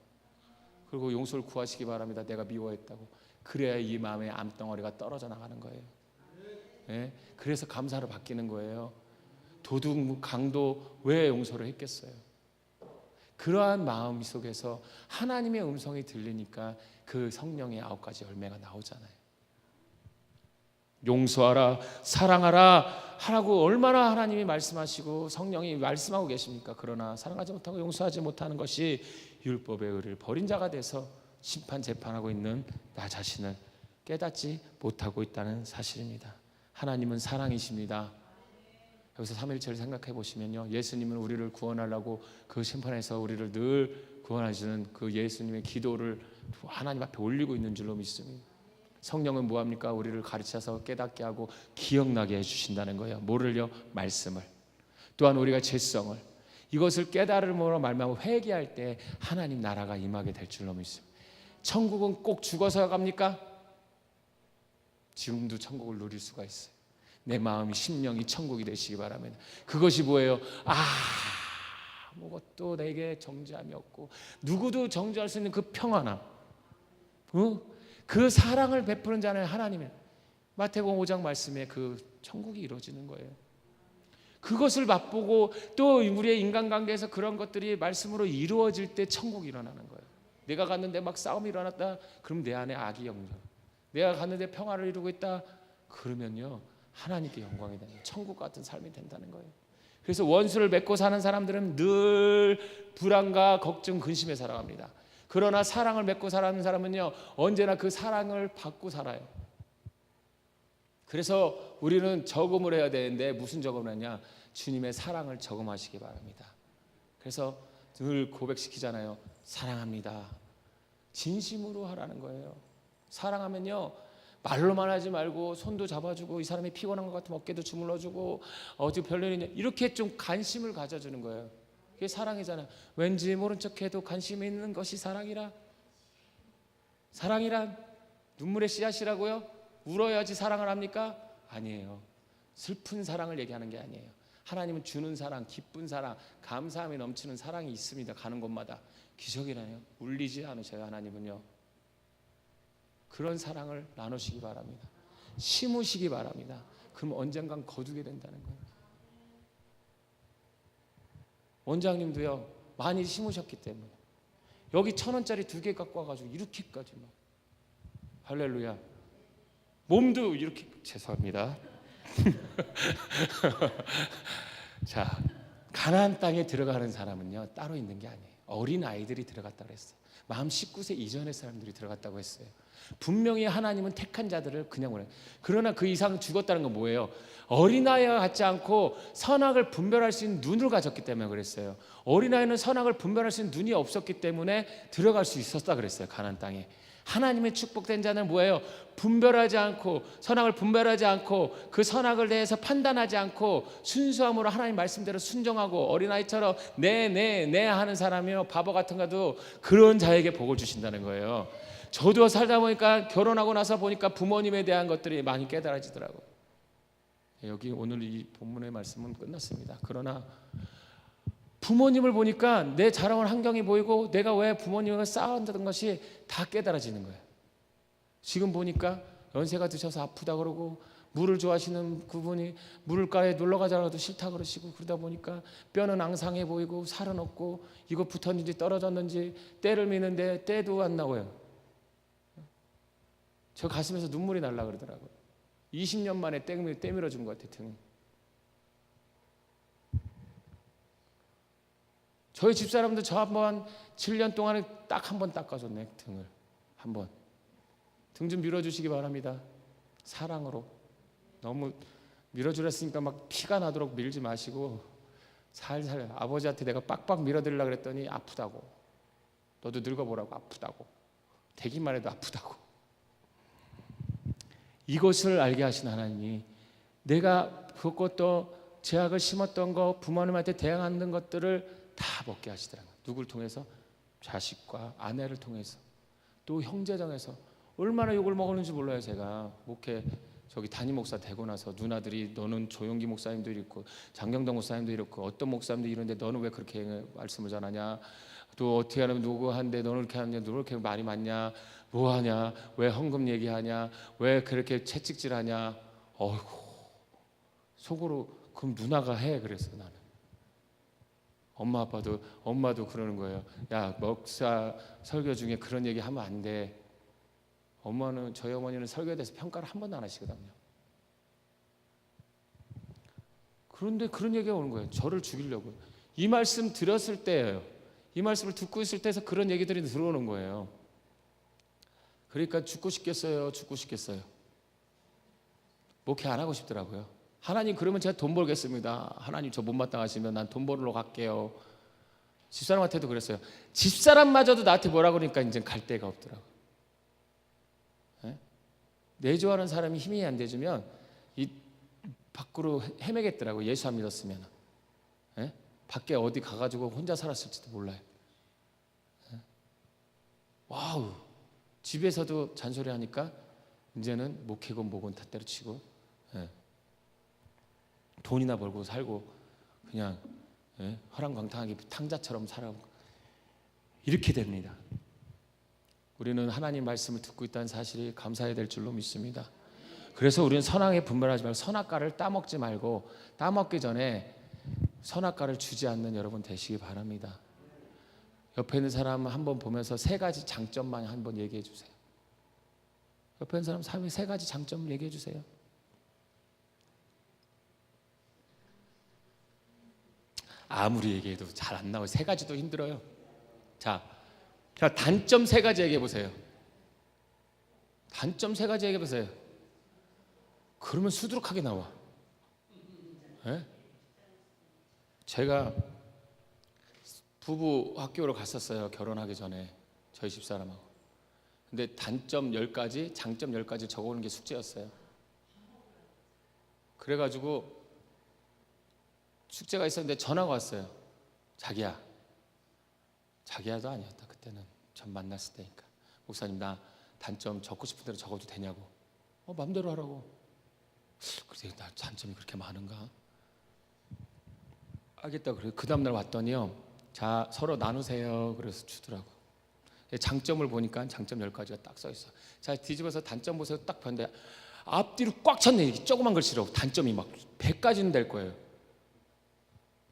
그리고 용서를 구하시기 바랍니다. 내가 미워했다고. 그래야 이 마음의 암덩어리가 떨어져 나가는 거예요. 네? 그래서 감사로 바뀌는 거예요. 도둑 강도 왜 용서를 했겠어요? 그러한 마음 속에서 하나님의 음성이 들리니까 그 성령의 9가지 열매가 나오잖아요. 용서하라, 사랑하라 하라고 얼마나 하나님이 말씀하시고 성령이 말씀하고 계십니까? 그러나 사랑하지 못하고 용서하지 못하는 것이 율법의 의를 버린 자가 돼서 심판 재판하고 있는 나 자신을 깨닫지 못하고 있다는 사실입니다. 하나님은 사랑이십니다. 여기서 3.1절을 생각해 보시면요, 예수님은 우리를 구원하려고 그 심판에서 우리를 늘 구원하시는 그 예수님의 기도를 하나님 앞에 올리고 있는 줄로 믿습니다. 성령은 뭐합니까? 우리를 가르쳐서 깨닫게 하고 기억나게 해주신다는 거예요. 뭐를요? 말씀을. 또한 우리가 죄성을, 이것을 깨달음으로 말미암아 회개할 때 하나님 나라가 임하게 될 줄로 믿습니다. 천국은 꼭 죽어서 갑니까? 지금도 천국을 누릴 수가 있어요. 내 마음이 심령이 천국이 되시기 바랍니다. 그것이 뭐예요? 아무것도 내게 정죄함이 없고 누구도 정죄할 수 있는 그 평안함, 그 사랑을 베푸는 자는 하나님의 마태복음 5장 말씀에 그 천국이 이루어지는 거예요. 그것을 맛보고 또 우리의 인간관계에서 그런 것들이 말씀으로 이루어질 때 천국이 일어나는 거예요. 내가 갔는데 막 싸움이 일어났다, 그럼 내 안에 악이 영접. 내가 갔는데 평화를 이루고 있다, 그러면요 하나님께 영광이 되는 천국 같은 삶이 된다는 거예요. 그래서 원수를 맺고 사는 사람들은 늘 불안과 걱정, 근심에 살아갑니다. 그러나 사랑을 맺고 살아가는 사람은요 언제나 그 사랑을 받고 살아요. 그래서 우리는 저금을 해야 되는데 무슨 저금을 하냐? 주님의 사랑을 저금하시기 바랍니다. 그래서 늘 고백시키잖아요. 사랑합니다. 진심으로 하라는 거예요. 사랑하면요 말로만 하지 말고 손도 잡아주고, 이 사람이 피곤한 것 같으면 어깨도 주물러주고, 어디 별일 있냐 이렇게 좀 관심을 가져주는 거예요. 그게 사랑이잖아요. 왠지 모른 척해도 관심 있는 것이 사랑이라. 사랑이란 눈물의 씨앗이라고요? 울어야지 사랑을 합니까? 아니에요. 슬픈 사랑을 얘기하는 게 아니에요. 하나님은 주는 사랑, 기쁜 사랑, 감사함이 넘치는 사랑이 있습니다. 가는 곳마다. 기적이라뇨. 울리지 않으셔요. 하나님은요. 그런 사랑을 나누시기 바랍니다. 심으시기 바랍니다. 그럼 언젠간 거두게 된다는 거예요. 원장님도요 많이 심으셨기 때문에 여기 1,000원짜리 2개 갖고 와가지고 이렇게까지 막 할렐루야. 몸도 이렇게, 죄송합니다. 자, 가나안 땅에 들어가는 사람은요 따로 있는 게 아니에요. 어린 아이들이 들어갔다고 했어요. 만 19세 이전의 사람들이 들어갔다고 했어요. 분명히 하나님은 택한 자들을 그냥 보내요. 그러나 그 이상 죽었다는 건 뭐예요? 어린아이와 같지 않고 선악을 분별할 수 있는 눈을 가졌기 때문에 그랬어요. 어린아이는 선악을 분별할 수 있는 눈이 없었기 때문에 들어갈 수 있었다 그랬어요. 가나안 땅에. 하나님의 축복된 자는 뭐예요? 분별하지 않고, 선악을 분별하지 않고, 그 선악을 대해서 판단하지 않고 순수함으로 하나님 말씀대로 순종하고 어린아이처럼 네 하는 사람이요, 바보 같은 가도 그런 자에게 복을 주신다는 거예요. 저도 살다 보니까, 결혼하고 나서 보니까 부모님에 대한 것들이 많이 깨달아지더라고요. 여기 오늘 이 본문의 말씀은 끝났습니다. 그러나 부모님을 보니까 내 자라온 환경이 보이고 내가 왜 부모님과 싸웠던 것이 다 깨달아지는 거예요. 지금 보니까 연세가 드셔서 아프다 그러고, 물을 좋아하시는 그분이 물가에 놀러 가자라도 싫다 그러시고, 그러다 보니까 뼈는 앙상해 보이고 살은 없고, 이거 붙었는지 떨어졌는지 때를 미는데 때도 안 나와요. 저 가슴에서 눈물이 날라 그러더라고요. 20년 만에 때 밀어준 것 같아요, 등. 저희 집사람도 저 한번 7년 동안에 딱 한 번 닦아줬네, 등을. 한 번. 등 좀 밀어주시기 바랍니다. 사랑으로. 너무 밀어주랬으니까 막 피가 나도록 밀지 마시고 살살. 아버지한테 내가 빡빡 밀어드리려고 그랬더니 아프다고. 너도 늙어보라고. 아프다고. 대기만 해도 아프다고. 이것을 알게 하신 하나님이, 내가 그것도 죄악을 심었던 거, 부모님한테 대항하는 것들을 다 먹게 하시더라고요. 누굴 통해서? 자식과 아내를 통해서, 또 형제정에서. 얼마나 욕을 먹었는지 몰라요. 제가 목회 저기 담임 목사 되고 나서 누나들이, 너는 조용기 목사님도 이렇고 장경덕 목사님도 이렇고 어떤 목사님도 이런데 너는 왜 그렇게 말씀을 전하냐, 또 어떻게 하면 누구 한데 너는 이렇게 하냐, 누구 이렇게 말이 많냐, 뭐하냐, 왜 헌금 얘기하냐, 왜 그렇게 채찍질하냐. 어이구, 속으로 그럼 누나가 해. 그래서 나는 엄마도 그러는 거예요. 야, 목사 설교 중에 그런 얘기 하면 안 돼. 엄마는, 저희 어머니는 설교에 대해서 평가를 한 번도 안 하시거든요. 그런데 그런 얘기가 오는 거예요. 저를 죽이려고요. 이 말씀 들었을 때예요. 이 말씀을 듣고 있을 때에서 그런 얘기들이 들어오는 거예요. 그러니까 죽고 싶겠어요. 목회 안 하고 싶더라고요. 하나님, 그러면 제가 돈 벌겠습니다. 하나님, 저 못마땅하시면 난 돈 벌러 갈게요. 집사람한테도 그랬어요. 집사람마저도 나한테 뭐라 그러니까 이제 갈 데가 없더라고요. 내조하는 사람이 힘이 안 돼주면 이 밖으로 헤매겠더라고요. 예수 안 믿었으면. 밖에 어디 가가지고 혼자 살았을지도 몰라요. 와우, 집에서도 잔소리 하니까 이제는 목회건 뭐건 다 때려치고, 돈이나 벌고 살고 그냥 허랑방탕하게 탕자처럼 살아가고 이렇게 됩니다. 우리는 하나님 말씀을 듣고 있다는 사실이 감사해야 될 줄로 믿습니다. 그래서 우리는 선악에 분별하지 말고, 선악과를 따먹지 말고, 따먹기 전에 선악과를 주지 않는 여러분 되시기 바랍니다. 옆에 있는 사람 한번 보면서 세 가지 장점만 한번 얘기해 주세요. 옆에 있는 사람 삶의 세 가지 장점을 얘기해 주세요. 아무리 얘기해도 잘 안 나와요. 세 가지도 힘들어요. 자, 단점 세 가지 얘기해 보세요. 단점 세 가지 얘기해 보세요. 그러면 수두룩하게 나와. 제가 부부 학교로 갔었어요. 결혼하기 전에 저희 집사람하고. 근데 단점 10가지, 장점 10가지 적어오는 게 숙제였어요. 그래가지고 숙제가 있었는데 전화가 왔어요. 자기야도 아니었다. 그때는 전 만났을 때니까. 목사님, 나 단점 적고 싶은 대로 적어도 되냐고. 마음대로 하라고. 그래서 나 단점이 그렇게 많은가? 알겠다. 그래. 그 다음날 왔더니요, 자, 서로 나누세요. 그래서 주더라고. 장점을 보니까 장점 10가지가 딱 써 있어. 자, 뒤집어서 단점 보세요. 딱 봤는데 앞뒤로 꽉 찼네. 이게 조그만 글씨로 단점이 막 100가지는 될 거예요.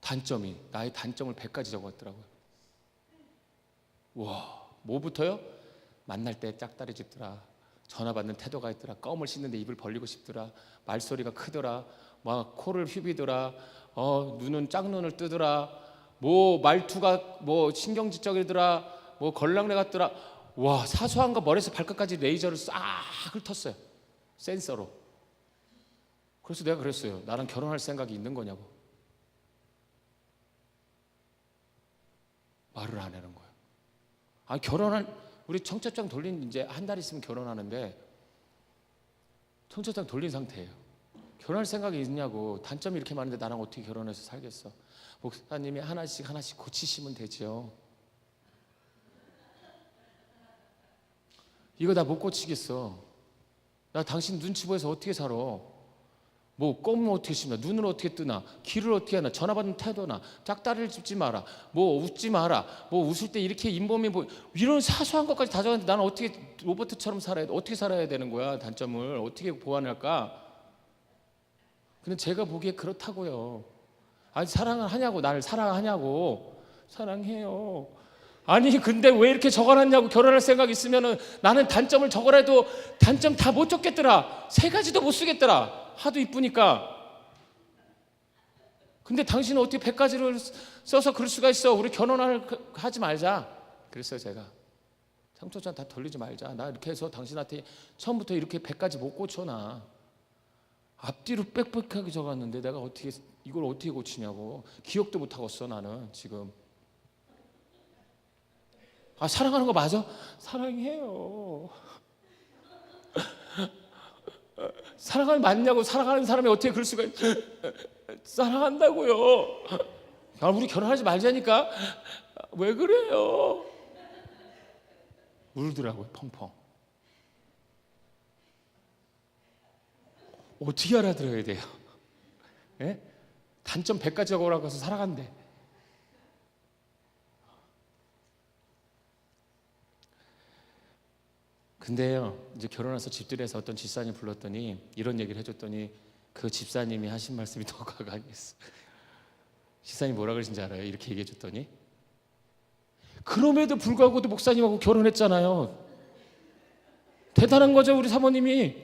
단점이, 나의 단점을 100가지 적었더라고요. 와, 뭐부터요? 만날 때 짝다리 짚더라. 전화 받는 태도가 있더라. 껌을 씹는데 입을 벌리고 싶더라. 말소리가 크더라. 막 코를 휘비더라. 눈은 짝눈을 뜨더라. 뭐 말투가 뭐 신경질적이더라. 뭐 걸랑내 같더라. 와, 사소한 거 머리에서 발끝까지 레이저를 싹 훑었어요. 센서로. 그래서 내가 그랬어요. 나랑 결혼할 생각이 있는 거냐고. 말을 안 하는 거예요. 우리 청첩장 돌린 이제 한 달 있으면 결혼하는데 청첩장 돌린 상태예요. 결혼할 생각이 있냐고. 단점이 이렇게 많은데 나랑 어떻게 결혼해서 살겠어. 목사님이 하나씩 고치시면 되죠. 이거 나 못 고치겠어. 나 당신 눈치 보여서 어떻게 살아. 뭐 껌은 어떻게 씹나, 눈을 어떻게 뜨나, 귀를 어떻게 하나, 전화 받는 태도나, 짝다리를 짚지 마라, 뭐 웃지 마라, 뭐 웃을 때 이렇게 잇몸이 뭐 이런 사소한 것까지 다 적었는데 나는 어떻게 로버트처럼 어떻게 살아야 되는 거야. 단점을 어떻게 보완할까. 근데 제가 보기에 그렇다고요. 아니 사랑을 하냐고. 나를 사랑하냐고. 사랑해요. 아니 근데 왜 이렇게 적어놨냐고. 결혼할 생각 있으면은 나는 단점을 적어라도 단점 다 못 적겠더라. 3가지도 못 쓰겠더라. 하도 이쁘니까. 근데 당신은 어떻게 100가지를 써서 그럴 수가 있어. 우리 하지 말자. 그랬어요 제가. 청첩장 다 돌리지 말자. 나 이렇게 해서 당신한테 처음부터 이렇게 100가지 못 고쳐놔. 앞뒤로 빽빽하게 적었는데 내가 이걸 어떻게 고치냐고. 기억도 못하고 써 나는 지금. 아 사랑하는 거 맞아? 사랑해요. 사랑하는 맞냐고. 사랑하는 사람이 어떻게 그럴 수가 사랑한다고요. 아, 우리 결혼하지 말자니까. 왜 그래요? 울더라고요 펑펑. 어떻게 알아들어야 돼요? 예? 단점 100가지 적어라고 해서 살아간대. 근데요 이제 결혼해서 집들에서 어떤 집사님 불렀더니 이런 얘기를 해줬더니 그 집사님이 하신 말씀이 더 가관했어. 집사님 뭐라 그러신지 알아요? 이렇게 얘기해줬더니 그럼에도 불구하고도 목사님하고 결혼했잖아요. 대단한 거죠 우리 사모님이.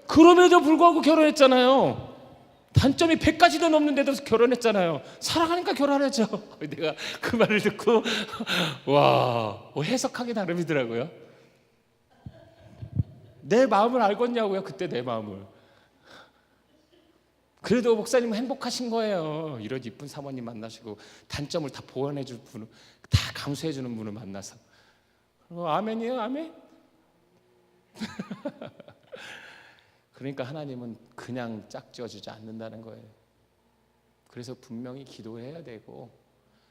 그럼에도 불구하고 결혼했잖아요. 단점이 100가지도 넘는데도 결혼했잖아요. 사랑하니까 결혼하죠. 내가 그 말을 듣고 와 해석하기 나름이더라고요. 내 마음을 알겠냐고요. 그때 내 마음을. 그래도 목사님은 행복하신 거예요. 이런 이쁜 사모님 만나시고 단점을 다 보완해 줄 분을, 다 감수해 주는 분을 만나서. 아멘이에요. 아멘. 그러니까 하나님은 그냥 짝지어주지 않는다는 거예요. 그래서 분명히 기도해야 되고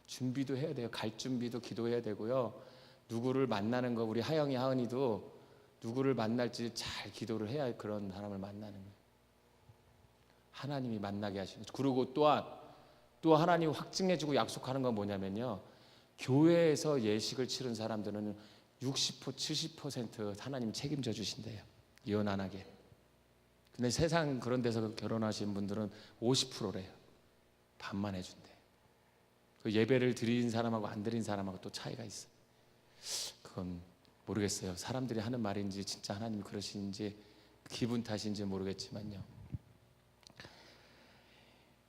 준비도 해야 돼요. 갈 준비도 기도해야 되고요. 누구를 만나는 거, 우리 하영이 하은이도 누구를 만날지 잘 기도를 해야 그런 사람을 만나는 거예요. 하나님이 만나게 하시고. 그리고 또한 또 하나님이 확증해주고 약속하는 건 뭐냐면요, 교회에서 예식을 치른 사람들은 60% 70% 하나님 책임져 주신대요. 이혼 안 하게. 근데 세상 그런 데서 결혼하신 분들은 50%래요. 반만 해준대. 그 예배를 드린 사람하고 안 드린 사람하고 또 차이가 있어요. 그건 모르겠어요. 사람들이 하는 말인지 진짜 하나님이 그러시는지 기분 탓인지 모르겠지만요.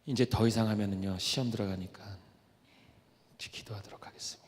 이제 더 이상 하면은요 시험 들어가니까 기도하도록 하겠습니다.